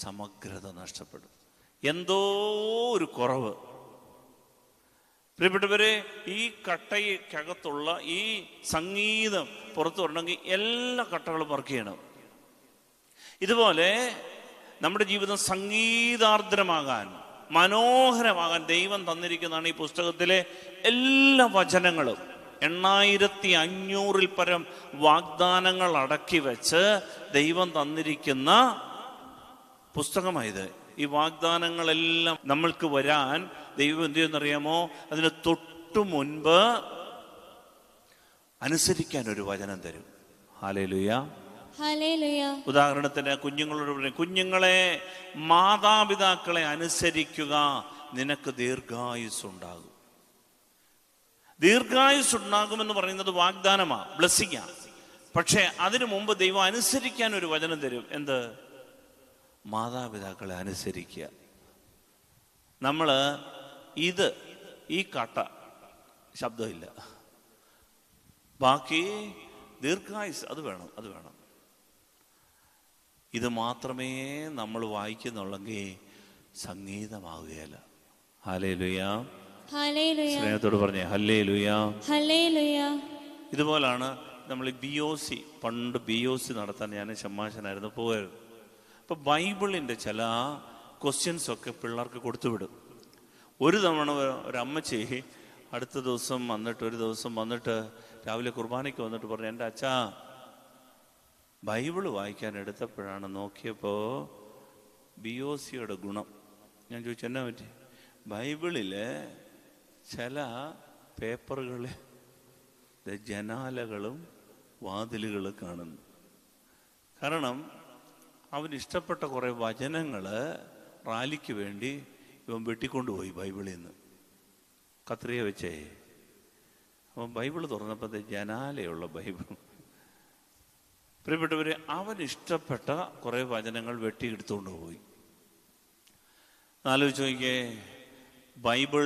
സമഗ്രത നഷ്ടപ്പെടും. എന്തോ ഒരു കുറവ്. പ്രിയപ്പെട്ടവരെ, ഈ കട്ടയ്ക്കകത്തുള്ള ഈ സംഗീതം പുറത്തു വരണമെങ്കിൽ എല്ലാ കട്ടകളും വർക്ക് ചെയ്യണം. ഇതുപോലെ നമ്മുടെ ജീവിതം സംഗീതാർദ്രമാകാൻ, മനോഹരമാകാൻ ദൈവം തന്നിരിക്കുന്നതാണ് ഈ പുസ്തകത്തിലെ എല്ലാ വചനങ്ങളും. 8500-ൽ പരം വാഗ്ദാനങ്ങൾ അടക്കി വെച്ച് ദൈവം തന്നിരിക്കുന്ന പുസ്തകമായത്. ഈ വാഗ്ദാനങ്ങളെല്ലാം നമ്മൾക്ക് വരാൻ ദൈവം എന്ത് ചെയ്യുന്നറിയാമോ, അതിന് തൊട്ട് തൊട്ടു മുൻപ് അനുസരിക്കാൻ ഒരു വചനം തരും. ഹല്ലേലൂയ. ഹല്ലേലൂയ. ഉദാഹരണത്തിന് കുഞ്ഞുങ്ങളോട് പറയും, കുഞ്ഞുങ്ങളെ, മാതാപിതാക്കളെ അനുസരിക്കുക, നിനക്ക് ദീർഘായുസ്സുണ്ടാകും. ദീർഘായുസ്സുണ്ടാകുമെന്ന് പറയുന്നത് വാഗ്ദാനമാണ്, ബ്ലെസ്സിങ്ങാ. പക്ഷെ അതിനു മുമ്പ് ദൈവം അനുസരിക്കാൻ ഒരു വചനം തരും. എന്ത്? മാതാപിതാക്കളെ അനുസരിക്കുക. നമ്മള് ഈ കട്ട ശബ്ദമില്ല, ബാക്കി ദീർഘായുസ് അത് വേണം, അത് വേണം. ഇത് മാത്രമേ നമ്മൾ വായിക്കുന്നുള്ളെങ്കിൽ സംഗീതമാവുകയല്ല. ഹല്ലേലൂയ. ഹല്ലേലൂയ. സ്നേഹത്തോട് പറഞ്ഞേ ഹല്ലേലൂയ. ഹല്ലേലൂയ. ഇതുപോലാണ് നമ്മൾ BOC, പണ്ട് BOC നടത്താൻ ഞാൻ ഷമ്മാശനായിരുന്നു, പോകായിരുന്നു. അപ്പോൾ ബൈബിളിൻ്റെ ചില ക്വസ്റ്റ്യൻസ് ഒക്കെ പിള്ളേർക്ക് കൊടുത്തുവിടും. ഒരു തവണ ഒരമ്മച്ചി അടുത്ത ദിവസം വന്നിട്ട്, ഒരു ദിവസം വന്നിട്ട് രാവിലെ കുർബാനയ്ക്ക് വന്നിട്ട് പറഞ്ഞു, എൻ്റെ അച്ഛാ, ബൈബിള് വായിക്കാൻ എടുത്തപ്പോഴാണ് നോക്കിയപ്പോൾ BOCയുടെ ഗുണം. ഞാൻ ചോദിച്ചു, എന്നാ പറ്റി? ബൈബിളിലെ ചില പേപ്പറുകളിൽ ജനാലകളും വാതിലുകളും കാണുന്നു. കാരണം അവനിഷ്ടപ്പെട്ട കുറേ വചനങ്ങൾ റാലിക്ക് വേണ്ടി ഇവൻ വെട്ടിക്കൊണ്ടുപോയി ബൈബിളിൽ നിന്ന്, കത്രിക വെച്ചേ. അവൻ ബൈബിൾ തുറന്നപ്പോൾ ജനാലയുള്ള ബൈബിൾ. പ്രിയപ്പെട്ടവരെ, അവനിഷ്ടപ്പെട്ട കുറേ വചനങ്ങൾ വെട്ടിയെടുത്തുകൊണ്ട് പോയി. ആലോചിച്ച് നോക്കിയേ, ബൈബിൾ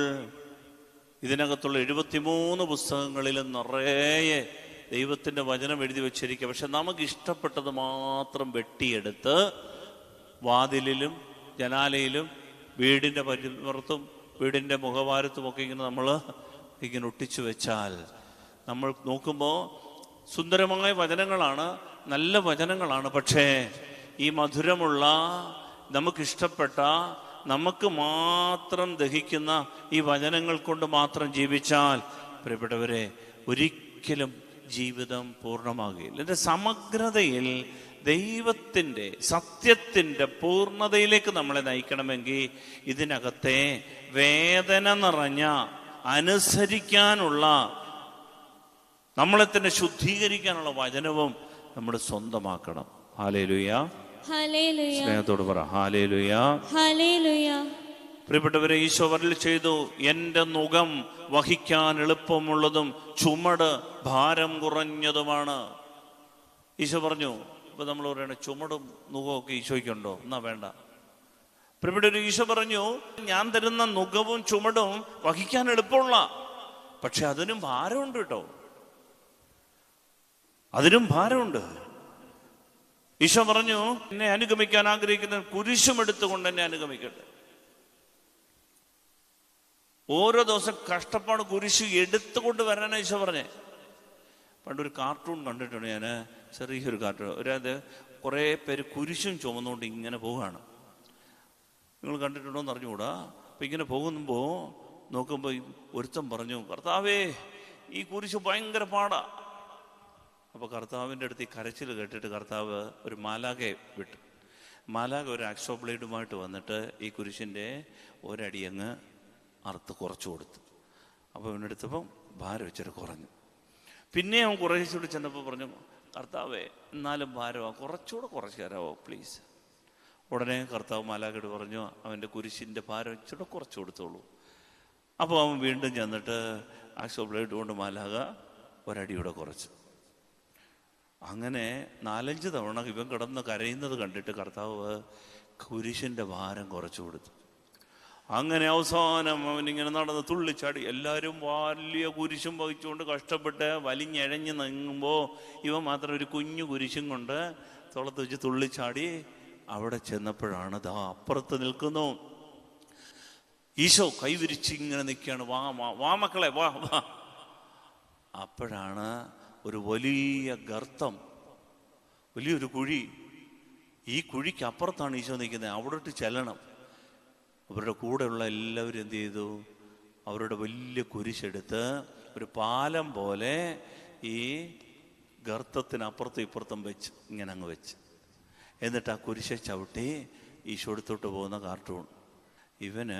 ഇതിനകത്തുള്ള 73 പുസ്തകങ്ങളിലും നിറയെ ദൈവത്തിൻ്റെ വചനം എഴുതി വെച്ചിരിക്കുക. പക്ഷെ നമുക്ക് ഇഷ്ടപ്പെട്ടത് മാത്രം വെട്ടിയെടുത്ത് വാതിലിലും ജനാലയിലും വീടിൻ്റെ പരിപ്പുറത്തും വീടിൻ്റെ മുഖവാരത്തുമൊക്കെ ഇങ്ങനെ ഒട്ടിച്ചു വെച്ചാൽ നമ്മൾ നോക്കുമ്പോൾ സുന്ദരമായ വചനങ്ങളാണ്, നല്ല വചനങ്ങളാണ്. പക്ഷേ ഈ മധുരമുള്ള, നമുക്കിഷ്ടപ്പെട്ട, നമുക്ക് മാത്രം ദഹിക്കുന്ന ഈ വചനങ്ങൾ കൊണ്ട് മാത്രം ജീവിച്ചാൽ പ്രിയപ്പെട്ടവരെ ഒരിക്കലും ജീവിതം പൂർണ്ണമാകുകയില്ല. ഇതിൻ്റെ സമഗ്രതയിൽ ദൈവത്തിൻ്റെ സത്യത്തിൻ്റെ പൂർണ്ണതയിലേക്ക് നമ്മളെ നയിക്കണമെങ്കിൽ ഇതിനകത്തെ വേദന നിറഞ്ഞ, അനുസരിക്കാനുള്ള, നമ്മളെ തന്നെ ശുദ്ധീകരിക്കാനുള്ള വചനവും നമ്മൾ സ്വന്തമാക്കണം. ഹല്ലേലൂയ. ഹല്ലേലൂയ. സ്നേഹത്തോട് പറ ഹല്ലേലൂയ. ഹല്ലേലൂയ. പ്രിയപ്പെട്ടവരെ, ഈശോ അരുളി ചെയ്തു, എൻ്റെ നുകം വഹിക്കാൻ എളുപ്പമുള്ളതും ചുമട് ഭാരം കുറഞ്ഞതുമാണ്. ഈശോ പറഞ്ഞു. ഇപ്പൊ നമ്മൾ പറയണ ചുമടും നുകമൊക്കെ ഈശോയ്ക്കുണ്ടോ? എന്നാ വേണ്ട. പ്രിയപ്പെട്ടവരെ, ഈശോ പറഞ്ഞു, ഞാൻ തരുന്ന നുകവും ചുമടും വഹിക്കാൻ എളുപ്പമുള്ള, പക്ഷെ അതിനും ഭാരമുണ്ട് കേട്ടോ, അതിനും ഭാരമുണ്ട്. ഈശോ പറഞ്ഞു, എന്നെ അനുഗമിക്കാൻ ആഗ്രഹിക്കുന്ന കുരിശും എടുത്തുകൊണ്ട് എന്നെ അനുഗമിക്കട്ടെ. ഓരോ ദിവസം കഷ്ടപ്പാട് കുരിശ് എടുത്തുകൊണ്ട് വരാനാണ് ഈശോ പറഞ്ഞേ. പണ്ടൊരു കാർട്ടൂൺ കണ്ടിട്ടുണ്ട് ഞാൻ, ചെറിയൊരു കാർട്ടൂൺ. ഒരത് കുറേ പേര് കുരിശും ചുമന്നുകൊണ്ട് ഇങ്ങനെ പോവുകയാണ്. നിങ്ങൾ കണ്ടിട്ടുണ്ടോ എന്ന് അറിഞ്ഞുകൂടാ. അപ്പം ഇങ്ങനെ പോകുമ്പോൾ നോക്കുമ്പോൾ ഒരുത്തൻ പറഞ്ഞു, കർത്താവേ, ഈ കുരിശ് ഭയങ്കര പാടാ. അപ്പോൾ കർത്താവിൻ്റെ അടുത്ത് ഈ കരച്ചിൽ കേട്ടിട്ട് കർത്താവ് ഒരു മാലാഖയെ വിട്ടു. മാലാഖ ഒരു ആക്സോ ബ്ലേഡുമായിട്ട് വന്നിട്ട് ഈ കുരിശിൻ്റെ ഒരടിയങ്ങ് അറുത്ത് കുറച്ചു കൊടുത്തു. അപ്പോൾ ഇവനെടുത്തപ്പം ഭാരം വെച്ചിട്ട് കുറഞ്ഞു. പിന്നെ അവൻ കുറച്ചുകൂടി ചെന്നപ്പോൾ പറഞ്ഞു, കർത്താവേ, എന്നാലും ഭാരമാണ്, കുറച്ചുകൂടെ കുറച്ച് തരാമോ പ്ലീസ്. ഉടനെ കർത്താവ് മാലാഖയോട് പറഞ്ഞു, അവൻ്റെ കുരിശിൻ്റെ ഭാരം ഇച്ചിരി കുറച്ച് കൊടുത്തോളൂ. അപ്പോൾ അവൻ വീണ്ടും ചെന്നിട്ട് ആക്സോ ബ്ലേഡ് കൊണ്ട് മാലാഖ ഒരടിയൂടെ കുറച്ചു. അങ്ങനെ 4-5 തവണ ഇവൻ കിടന്ന് കരയുന്നത് കണ്ടിട്ട് കർത്താവ് കുരിശിൻ്റെ ഭാരം കുറച്ചു കൊടുത്തു. അങ്ങനെ അവസാനം അവനിങ്ങനെ നടന്ന് തുള്ളിച്ചാടി. എല്ലാവരും വലിയ കുരിശും വഹിച്ചുകൊണ്ട് കഷ്ടപ്പെട്ട് വലിഞ്ഞഴഞ്ഞ് നീങ്ങുമ്പോൾ ഇവൻ മാത്രം ഒരു കുഞ്ഞു കുരിശും കൊണ്ട് തോളത്ത് വെച്ച് തുള്ളിച്ചാടി. അവിടെ ചെന്നപ്പോഴാണ് ദാ അപ്പുറത്ത് നിൽക്കുന്നു ഈശോ, കൈവിരിച്ച് ഇങ്ങനെ നിൽക്കുകയാണ്. വാ മക്കളെ, വാ വാ. അപ്പോഴാണ് ഒരു വലിയ ഗർത്തം, വലിയൊരു കുഴി. ഈ കുഴിക്ക് അപ്പുറത്താണ് ഈശോ നിൽക്കുന്നത്. അവിടോട്ട് ചെല്ലണം. അവരുടെ കൂടെയുള്ള എല്ലാവരും എന്ത് ചെയ്തു? അവരുടെ വലിയ കുരിശെടുത്ത് ഒരു പാലം പോലെ ഈ ഗർത്തത്തിനപ്പുറത്തും ഇപ്പുറത്തും വെച്ച് ഇങ്ങനെ അങ്ങ് വെച്ച്, എന്നിട്ട് ആ കുരിശെ ചവിട്ടി ഈശോ എടുത്തോട്ട് പോകുന്ന കാർട്ടൂൺ. ഇവന്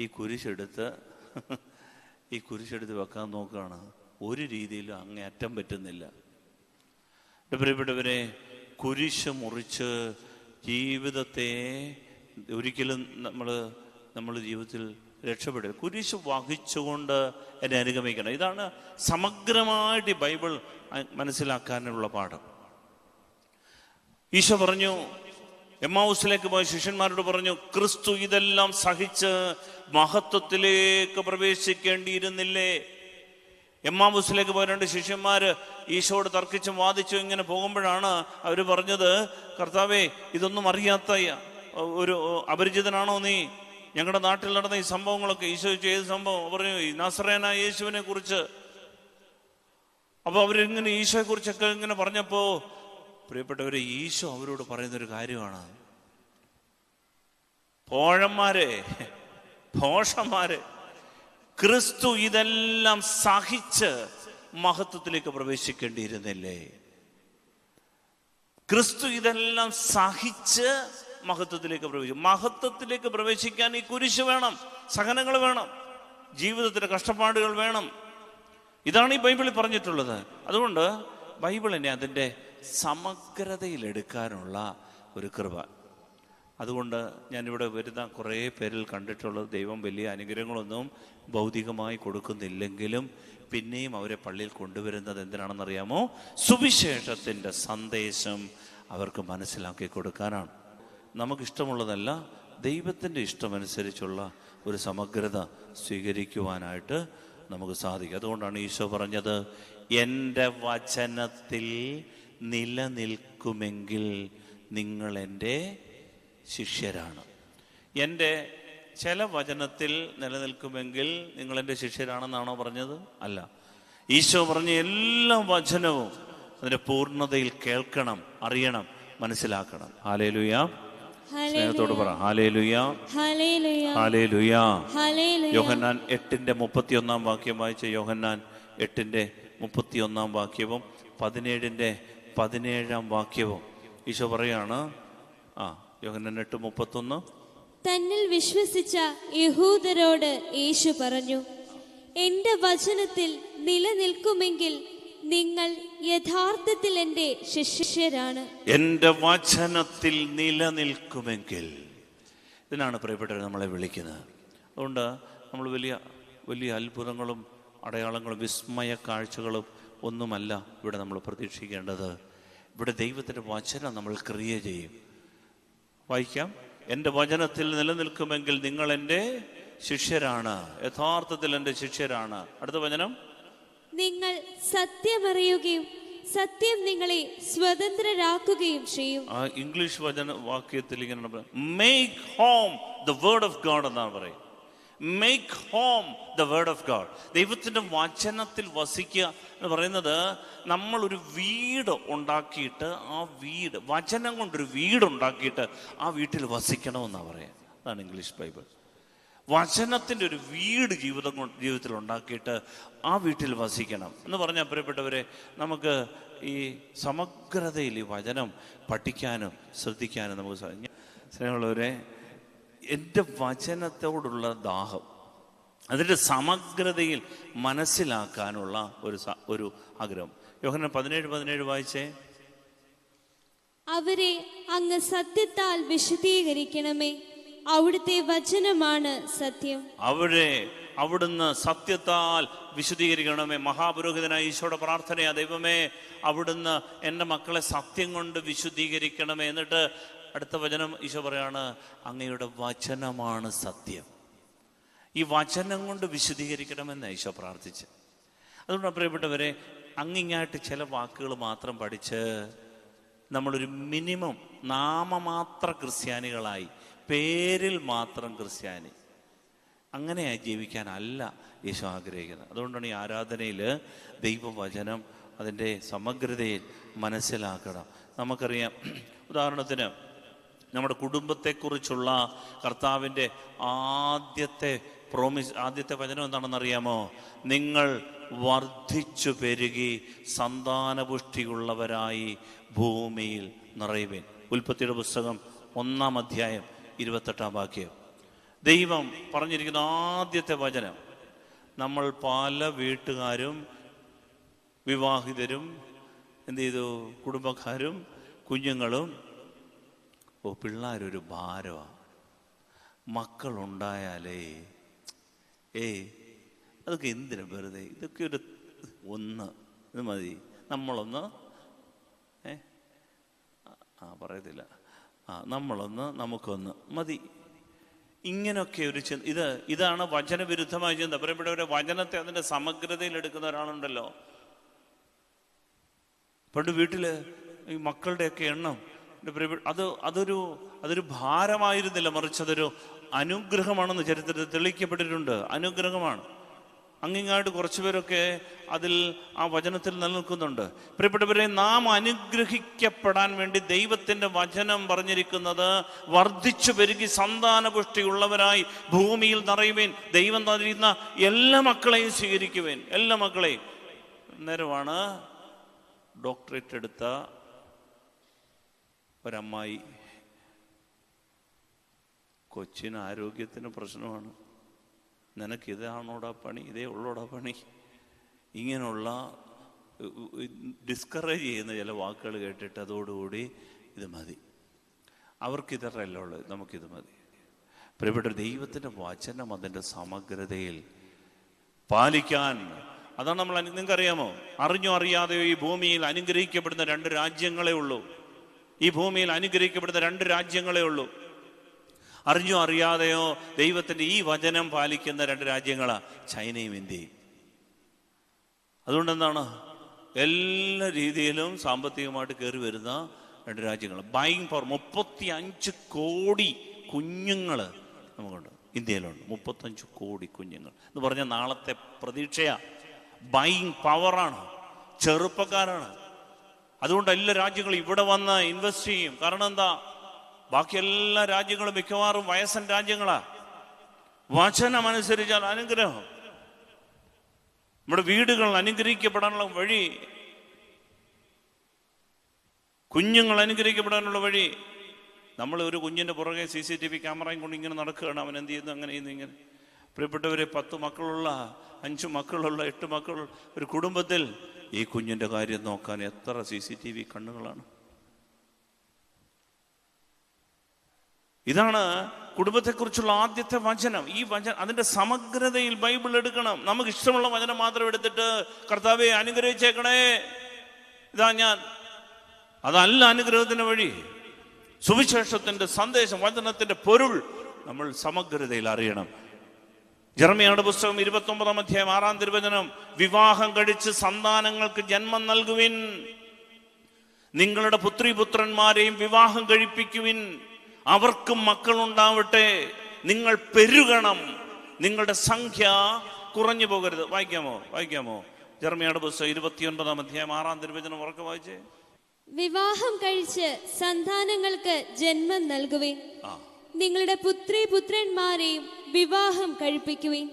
ഈ കുരിശെടുത്ത് ഈ കുരിശെടുത്ത് വെക്കാൻ നോക്കുകയാണ്. ഒരു രീതിയിലും അങ്ങേയറ്റം പറ്റുന്നില്ല. പ്രിയപ്പെട്ടവരെ, കുരിശ് മുറിച്ച് ജീവിതത്തെ ഒരിക്കലും നമ്മൾ ജീവിതത്തിൽ രക്ഷപ്പെടുക. കുരിശ് വഹിച്ചുകൊണ്ട് എന്നെ അനുഗമിക്കണം. ഇതാണ് സമഗ്രമായിട്ട് ഈ ബൈബിൾ മനസ്സിലാക്കാനുള്ള പാഠം. ഈശോ പറഞ്ഞു, എമ്മാവുസിലേക്ക് പോയ ശിഷ്യന്മാരോട് പറഞ്ഞു, ക്രിസ്തു ഇതെല്ലാം സഹിച്ച് മഹത്വത്തിലേക്ക് പ്രവേശിക്കേണ്ടിയിരുന്നില്ലേ? എമ്മാവുസിലേക്ക് പോയ 2 ശിഷ്യന്മാര് ഈശോയോട് തർക്കിച്ചും വാദിച്ചും ഇങ്ങനെ പോകുമ്പോഴാണ് അവർ പറഞ്ഞത്, കർത്താവേ, ഇതൊന്നും അറിയാത്ത ഒരു അപരിചിതനാണോ നീ? ഞങ്ങളുടെ നാട്ടിൽ നടന്ന ഈ സംഭവങ്ങളൊക്കെ. ഈശോ ചെയ്ത സംഭവം പറഞ്ഞു, നസറേനായ യേശുവിനെ കുറിച്ച്. അപ്പോൾ അവരിങ്ങനെ ഈശോയെ കുറിച്ചൊക്കെ ഇങ്ങനെ പറഞ്ഞപ്പോ, പ്രിയപ്പെട്ടവരെ, ഈശോ അവരോട് പറയുന്നൊരു കാര്യമാണ്, ഭോഷന്മാരെ, ക്രിസ്തു ഇതെല്ലാം സഹിച്ച് മഹത്വത്തിലേക്ക് പ്രവേശിക്കേണ്ടിയിരുന്നില്ലേ? ക്രിസ്തു ഇതെല്ലാം സഹിച്ച് മഹത്വത്തിലേക്ക് പ്രവേശിക്കാൻ ഈ കുരിശ് വേണം, സഹനങ്ങൾ വേണം, ജീവിതത്തിലെ കഷ്ടപ്പാടുകൾ വേണം. ഇതാണ് ഈ ബൈബിളിൽ പറഞ്ഞിട്ടുള്ളത്. അതുകൊണ്ട് ബൈബിളിനെ അതിൻ്റെ സമഗ്രതയിലെടുക്കാനുള്ള ഒരു കൃപ. അതുകൊണ്ട് ഞാനിവിടെ വരുന്ന കുറേ പേരിൽ കണ്ടിട്ടുള്ളത്, ദൈവം വലിയ അനുഗ്രഹങ്ങളൊന്നും ഭൗതികമായി കൊടുക്കുന്നില്ലെങ്കിലും പിന്നെയും അവരെ പള്ളിയിൽ കൊണ്ടുവരുന്നത് എന്തിനാണെന്നറിയാമോ? സുവിശേഷത്തിൻ്റെ സന്ദേശം അവർക്ക് മനസ്സിലാക്കി കൊടുക്കാനാണ്. നമുക്കിഷ്ടമുള്ളതല്ല, ദൈവത്തിൻ്റെ ഇഷ്ടമനുസരിച്ചുള്ള ഒരു സമഗ്രത സ്വീകരിക്കുവാനായിട്ട് നമുക്ക് സാധിക്കും. അതുകൊണ്ടാണ് ഈശോ പറഞ്ഞത്, എൻ്റെ വചനത്തിൽ നിലനിൽക്കുമെങ്കിൽ നിങ്ങൾ എൻ്റെ ശിഷ്യരാണ്. എൻ്റെ ചില വചനത്തിൽ നിലനിൽക്കുമെങ്കിൽ നിങ്ങൾ എൻ്റെ ശിഷ്യരാണെന്നാണോ പറഞ്ഞത്? അല്ല. ഈശോ പറഞ്ഞ എല്ലാ വചനവും അതിൻ്റെ പൂർണ്ണതയിൽ കേൾക്കണം, അറിയണം, മനസ്സിലാക്കണം. ഹല്ലേലൂയ. സ്നേഹത്തോട് പറ ഹല്ലേലൂയ, ഹല്ലേലൂയ. യോഹന്നാൻ 8:31 വാക്യം വായിച്ച, യോഹന്നാൻ 8:31 വാക്യവും 17 വാക്യവും ഈശോ പറയാണ്. യോഹന്നാൻ 8:31. തന്നിൽ വിശ്വസിച്ച യഹൂദരോട് യേശു പറഞ്ഞു, എന്റെ വചനത്തിൽ നിലനിൽക്കുമെങ്കിൽ നിങ്ങൾ യഥാർത്ഥത്തിൽ എൻ്റെ ശിഷ്യരാണ്. എൻ്റെ വചനത്തിൽ നിലനിൽക്കുമെങ്കിൽ. ഇതിനാണ് പ്രിയപ്പെട്ടവർ നമ്മളെ വിളിക്കുന്നത്. അതുകൊണ്ട് നമ്മൾ വലിയ അത്ഭുതങ്ങളും അടയാളങ്ങളും വിസ്മയ കാഴ്ചകളും ഒന്നുമല്ല ഇവിടെ നമ്മൾ പ്രതീക്ഷിക്കേണ്ടത്. ഇവിടെ ദൈവത്തിൻ്റെ വചനം നമ്മൾ ക്രിയ ചെയ്യും. വായിക്കാം. എൻ്റെ വചനത്തിൽ നിലനിൽക്കുമെങ്കിൽ നിങ്ങൾ എൻ്റെ ശിഷ്യരാണ്, യഥാർത്ഥത്തിൽ എൻ്റെ ശിഷ്യരാണ്. അടുത്ത വചനം, നിങ്ങൾ സത്യമറിയുകയും സത്യം നിങ്ങളെ സ്വതന്ത്രരാക്കുകയും ചെയ്യും. ഇംഗ്ലീഷ് വാക്യത്തിൽ ഇങ്ങനെ, make home the word of God എന്നാണ് പറയുന്നത്. Make home the word of God. ദൈവത്തിൻ്റെ വചനത്തിൽ വസിക്കുക എന്ന് പറയുന്നത്, നമ്മളൊരു വീട് ഉണ്ടാക്കിയിട്ട് വചനം കൊണ്ടൊരു വീടുണ്ടാക്കിയിട്ട് ആ വീട്ടിൽ വസിക്കണമെന്നാണ് പറയുക. അതാണ് ഇംഗ്ലീഷ് ബൈബിൾ. വചനത്തിൻ്റെ ഒരു വീട് ജീവിതത്തിൽ ഉണ്ടാക്കിയിട്ട് ആ വീട്ടിൽ വസിക്കണം എന്ന് പറഞ്ഞാൽ, പ്രിയപ്പെട്ടവരെ, നമുക്ക് ഈ സമഗ്രതയിൽ ഈ വചനം പഠിക്കാനും ശ്രദ്ധിക്കാനും നമുക്ക് സാധിക്കും. സ്നേഹമുള്ളവരെ, എൻ്റെ വചനത്തോടുള്ള ദാഹം, അതിൻ്റെ സമഗ്രതയിൽ മനസ്സിലാക്കാനുള്ള ഒരു ആഗ്രഹം. യോഹന്നാൻ 17:17 വായിച്ചേ. അവരെ അങ്ങ് സത്യത്താൽ വിശദീകരിക്കണമേ, അവിടുത്തെ വചനമാണ് സത്യം. അവിടുന്ന് സത്യത്താൽ വിശദീകരിക്കണമേ. മഹാപുരോഹിതനായ ഈശോയുടെ പ്രാർത്ഥനയാ, ദൈവമേ, അവിടുന്ന് എൻ്റെ മക്കളെ സത്യം കൊണ്ട് വിശുദ്ധീകരിക്കണമേ. എന്നിട്ട് അടുത്ത വചനം ഈശോ പറയാണ്, അങ്ങയുടെ വചനമാണ് സത്യം. ഈ വചനം കൊണ്ട് വിശദീകരിക്കണമെന്ന് ഈശോ പ്രാർത്ഥിച്ച്. അതുകൊണ്ട് പ്രിയപ്പെട്ടവരെ, അങ്ങിങ്ങായിട്ട് ചില വാക്കുകൾ മാത്രം പഠിച്ച് നമ്മളൊരു മിനിമം നാമമാത്ര ക്രിസ്ത്യാനികളായി, പേരിൽ മാത്രം ക്രിസ്ത്യാനി, അങ്ങനെയായി ജീവിക്കാനല്ല ഈശോ ആഗ്രഹിക്കുന്നത്. അതുകൊണ്ടാണ് ഈ ആരാധനയിൽ ദൈവവചനം അതിൻ്റെ സമഗ്രതയിൽ മനസ്സിലാക്കണം. നമുക്കറിയാം, ഉദാഹരണത്തിന് നമ്മുടെ കുടുംബത്തെക്കുറിച്ചുള്ള കർത്താവിൻ്റെ ആദ്യത്തെ വചനം എന്താണെന്നറിയാമോ? നിങ്ങൾ വർദ്ധിച്ചു പെരുകി സന്താനപുഷ്ടിയുള്ളവരായി ഭൂമിയിൽ നിറയുവിൻ. ഉൽപ്പത്തിയുടെ പുസ്തകം 1-ാം അധ്യായം 28-ാം വാക്യം. ദൈവം പറഞ്ഞിരിക്കുന്ന ആദ്യത്തെ വചനം, നമ്മൾ പല വീട്ടുകാരും വിവാഹിതരും എന്ത് ചെയ്തു, കുടുംബക്കാരും കുഞ്ഞുങ്ങളും പിള്ളേരൊരു ഭാരമാണ്. മക്കളുണ്ടായാലേ അതൊക്കെ എന്തിനാ വെറുതെ, ഇതൊക്കെ ഒരു ഇത് മതി, നമ്മളൊന്ന് പറയത്തില്ല, നമുക്കൊന്ന് മതി. ഇങ്ങനെയൊക്കെ ഒരു ഇതാണ് വചനവിരുദ്ധമായ ചിന്ത. പറയപ്പെട്ടവരെ വചനത്തെ അതിൻ്റെ സമഗ്രതയിൽ എടുക്കുന്ന ഒരാളുണ്ടല്ലോ. പണ്ട് വീട്ടിൽ ഈ മക്കളുടെയൊക്കെ എണ്ണം അതൊരു ഭാരമായിരുന്നില്ല, മറിച്ച് അതൊരു അനുഗ്രഹമാണെന്ന് ചരിത്രത്തിൽ തെളിയിക്കപ്പെട്ടിട്ടുണ്ട്. അനുഗ്രഹമാണ്. അങ്ങിങ്ങായിട്ട് കുറച്ചു പേരൊക്കെ അതിൽ ആ വചനത്തിൽ നിലനിൽക്കുന്നുണ്ട്. പ്രിയപ്പെട്ടവരെ, നാം അനുഗ്രഹിക്കപ്പെടാൻ വേണ്ടി ദൈവത്തിൻ്റെ വചനം പറഞ്ഞിരിക്കുന്നത് വർദ്ധിച്ചു പെരുകി സന്താനപുഷ്ടിയുള്ളവരായി ഭൂമിയിൽ നിറയുവേൻ, ദൈവം തരുന്ന എല്ലാ മക്കളെയും സ്വീകരിക്കുവേൻ, എല്ലാ മക്കളെയും. അന്നേരമാണ് ഡോക്ടറേറ്റ് എടുത്ത ഒരമ്മായി, കൊച്ചിന് ആരോഗ്യത്തിന് പ്രശ്നമാണ്, നിനക്കിതാണോടാ പണി, ഇതേ ഉള്ളോടാ പണി, ഇങ്ങനെയുള്ള ഡിസ്കറേജ് ചെയ്യുന്ന ചില വാക്കുകൾ കേട്ടിട്ട് അതോടുകൂടി ഇത് മതി, അവർക്കിതല്ല ഉള്ളത്, നമുക്കിത് മതി. പ്രിയപ്പെട്ട ദൈവത്തിൻ്റെ വചനം അതിൻ്റെ സമഗ്രതയിൽ പാലിക്കാൻ, അതാണ് നമ്മൾ. നിങ്ങൾക്കറിയാമോ, അറിഞ്ഞോ അറിയാതെയോ ഈ ഭൂമിയിൽ അനുഗ്രഹിക്കപ്പെടുന്ന 2 രാജ്യങ്ങളേ ഉള്ളൂ. ഈ ഭൂമിയിൽ അനുഗ്രഹിക്കപ്പെടുന്ന 2 രാജ്യങ്ങളേ ഉള്ളൂ. അറിഞ്ഞോ അറിയാതെയോ ദൈവത്തിൻ്റെ ഈ വചനം പാലിക്കുന്ന 2 രാജ്യങ്ങളാണ് ചൈനയും ഇന്ത്യയും. അതുകൊണ്ടെന്താണ്, എല്ലാ രീതിയിലും സാമ്പത്തികമായിട്ട് കയറി വരുന്ന 2 രാജ്യങ്ങൾ. ബൈയിങ് പവർ, 35 കോടി കുഞ്ഞുങ്ങൾ നമുക്കുണ്ട്, ഇന്ത്യയിലുണ്ട്. 35 കോടി കുഞ്ഞുങ്ങൾ എന്ന് പറഞ്ഞാൽ നാളത്തെ പ്രതീക്ഷയാ. ബൈയിങ് പവറാണ്, ചെറുപ്പക്കാരാണ്. അതുകൊണ്ട് എല്ലാ രാജ്യങ്ങളും ഇവിടെ വന്ന് ഇൻവെസ്റ്റ് ചെയ്യും. കാരണം എന്താ, ബാക്കി എല്ലാ രാജ്യങ്ങളും മിക്കവാറും വയസ്സൻ രാജ്യങ്ങളാ. വചനം അനുസരിച്ചാൽ അനുഗ്രഹം. നമ്മുടെ വീടുകൾ അനുഗ്രഹിക്കപ്പെടാനുള്ള വഴി, കുഞ്ഞുങ്ങൾ അനുഗ്രഹിക്കപ്പെടാനുള്ള വഴി. നമ്മൾ ഒരു കുഞ്ഞിൻ്റെ പുറകെ CCTV ക്യാമറയും കൊണ്ട് ഇങ്ങനെ നടക്കുകയാണ്, അവൻ എന്ത് ചെയ്യുന്നു, അങ്ങനെ ചെയ്യുന്നു, ഇങ്ങനെ. പ്രിയപ്പെട്ടവരെ, 10 മക്കളുള്ള, 5 മക്കളുള്ള, 8 മക്കൾ ഒരു കുടുംബത്തിൽ ഈ കുഞ്ഞിൻ്റെ കാര്യം നോക്കാൻ എത്ര CCTV കണ്ണുകളാണ്. ഇതാണ് കുടുംബത്തെക്കുറിച്ചുള്ള ആദ്യത്തെ വചനം. ഈ വചനം അതിൻ്റെ സമഗ്രതയിൽ ബൈബിൾ എടുക്കണം. നമുക്ക് ഇഷ്ടമുള്ള വചനം മാത്രം എടുത്തിട്ട് കർത്താവെ അനുഗ്രഹിച്ചേക്കണേ, ഇതാ ഞാൻ, അതല്ല അനുഗ്രഹത്തിൻ്റെ വഴി. സുവിശേഷത്തിൻ്റെ സന്ദേശം, വചനത്തിൻ്റെ പൊരുൾ നമ്മൾ സമഗ്രതയിൽ അറിയണം. ജെറമ്യായുടെ പുസ്തകം 29-ാം അധ്യായം 6-ാം തിരുവചനം, വിവാഹം കഴിച്ച് സന്താനങ്ങൾക്ക് ജന്മം നൽകുവിൻ, നിങ്ങളുടെ പുത്രിപുത്രന്മാരെയും വിവാഹം കഴിപ്പിക്കുവിൻ, അവർക്കും മക്കളുണ്ടാവട്ടെ, നിങ്ങൾ പെരുകണം, നിങ്ങളുടെ സംഖ്യ കുറഞ്ഞു പോകരുത്. വായിക്കാമോ ജെറമ്യായുടെ പുസ്തകം 29-ാം അധ്യായം 6-ാം തിരുവചനം ഉറക്കെ വായിച്ചേ. വിവാഹം കഴിച്ച് സന്താനങ്ങൾക്ക് ജന്മം നൽകുവിൻ, നിങ്ങളുടെ പുത്രിപുത്രന്മാരെയും വിവാഹം കഴിപ്പിക്കുവിൻ,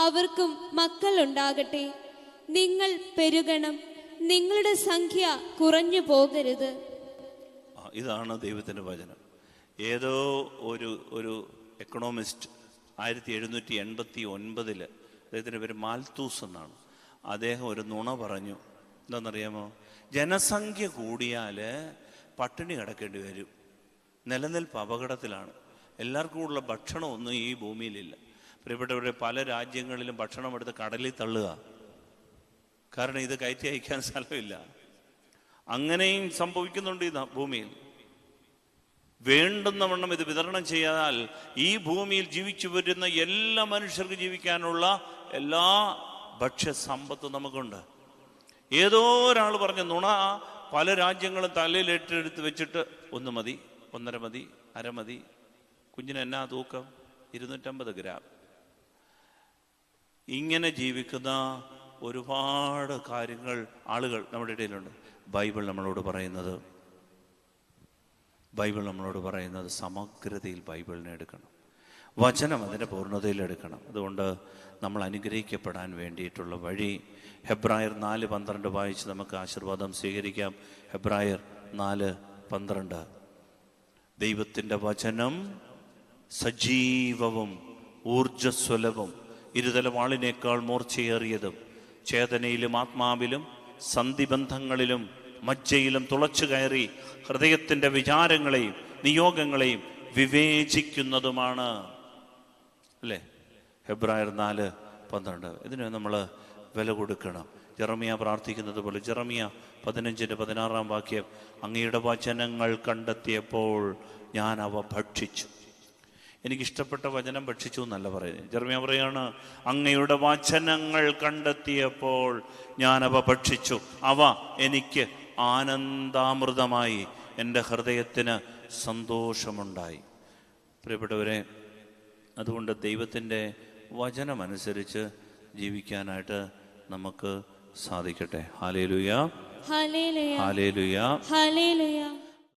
അവർക്കും മക്കൾ ഉണ്ടാകട്ടെ, നിങ്ങൾ പെരുകണം, നിങ്ങളുടെ സംഖ്യ കുറഞ്ഞു പോകരുത്. ഇതാണ് ദൈവത്തിൻ്റെ വചനം. ഏതോ ഒരു എക്കണോമിസ്റ്റ് 1789 അദ്ദേഹത്തിൻ്റെ പേര് മാൽത്തൂസ് എന്നാണ്. അദ്ദേഹം ഒരു നുണ പറഞ്ഞു. എന്താണെന്നറിയാമോ, ജനസംഖ്യ കൂടിയാൽ പട്ടിണി കിടക്കേണ്ടി വരും, നിലനിൽപ്പ് അപകടത്തിലാണ്, എല്ലാവർക്കും ഉള്ള ഭക്ഷണമൊന്നും ഈ ഭൂമിയിലില്ല. പ്രിയപ്പെട്ടവരുടെ, പല രാജ്യങ്ങളിലും ഭക്ഷണം എടുത്ത് കടലിൽ തള്ളുക, കാരണം ഇത് കയറ്റി അയക്കാൻ സ്ഥലമില്ല. അങ്ങനെയും സംഭവിക്കുന്നുണ്ട് ഈ ഭൂമിയിൽ. വേണ്ടുന്ന വണ്ണം ഇത് വിതരണം ചെയ്യാൽ ഈ ഭൂമിയിൽ ജീവിച്ചു വരുന്ന എല്ലാ മനുഷ്യർക്കും ജീവിക്കാനുള്ള എല്ലാ ഭക്ഷ്യസമ്പത്തും നമുക്കുണ്ട്. ഏതോ ഒരാൾ പറഞ്ഞ നുണ പല രാജ്യങ്ങളും തലയിൽ ഏറ്റെടുത്ത് വെച്ചിട്ട് 1 മതി, 1.5 മതി, അര മതി, കുഞ്ഞിന് എന്നാ തൂക്കം, 250 ഗ്രാം. ഇങ്ങനെ ജീവിക്കുന്ന ഒരുപാട് ആളുകൾ നമ്മുടെ ഇടയിലുണ്ട്. ബൈബിൾ നമ്മളോട് പറയുന്നത് സമഗ്രതയിൽ ബൈബിളിനെ എടുക്കണം, വചനം അതിൻ്റെ പൂർണ്ണതയിൽ എടുക്കണം. അതുകൊണ്ട് നമ്മൾ അനുഗ്രഹിക്കപ്പെടാൻ വേണ്ടിയിട്ടുള്ള വഴി ഹെബ്രായർ 4:12 വായിച്ച് നമുക്ക് ആശീർവാദം സ്വീകരിക്കാം. ഹെബ്രായർ 4:12, ദൈവത്തിൻ്റെ വചനം സജീവവും ഊർജ്ജസ്വലവും ഇരുതല വാളിനേക്കാൾ മൂർച്ചയേറിയതും ചേതനയിലും ആത്മാവിലും സന്ധിബന്ധങ്ങളിലും മജ്ജയിലും തുളച്ചു കയറി ഹൃദയത്തിൻ്റെ വിചാരങ്ങളെയും നിയോഗങ്ങളെയും വിവേചിക്കുന്നതുമാണ്. അല്ലേ? ഹെബ്രായർ 4:12. ഇതിന് നമ്മൾ വില കൊടുക്കണം. ജെറമിയ പ്രാർത്ഥിക്കുന്നത് പോലെ ജെറമിയ 15:16 അങ്ങയുടെ വചനങ്ങൾ കണ്ടെത്തിയപ്പോൾ ഞാൻ അവ ഭക്ഷിച്ചു. എനിക്കിഷ്ടപ്പെട്ട വചനം ഭക്ഷിച്ചു എന്നല്ല പറയുന്നത്. ജെറമിയ പറയാണ്, അങ്ങയുടെ വചനങ്ങൾ കണ്ടെത്തിയപ്പോൾ ഞാൻ അവ ഭക്ഷിച്ചു, അവ എനിക്ക് ആനന്ദാമൃതമായി, എൻ്റെ ഹൃദയത്തിന് സന്തോഷമുണ്ടായി. പ്രിയപ്പെട്ടവരെ, അതുകൊണ്ട് ദൈവത്തിൻ്റെ വചനമനുസരിച്ച് ജീവിക്കാനായിട്ട് നമുക്ക് സാധിക്കട്ടെ. Hallelujah, hallelujah, hallelujah, hallelujah.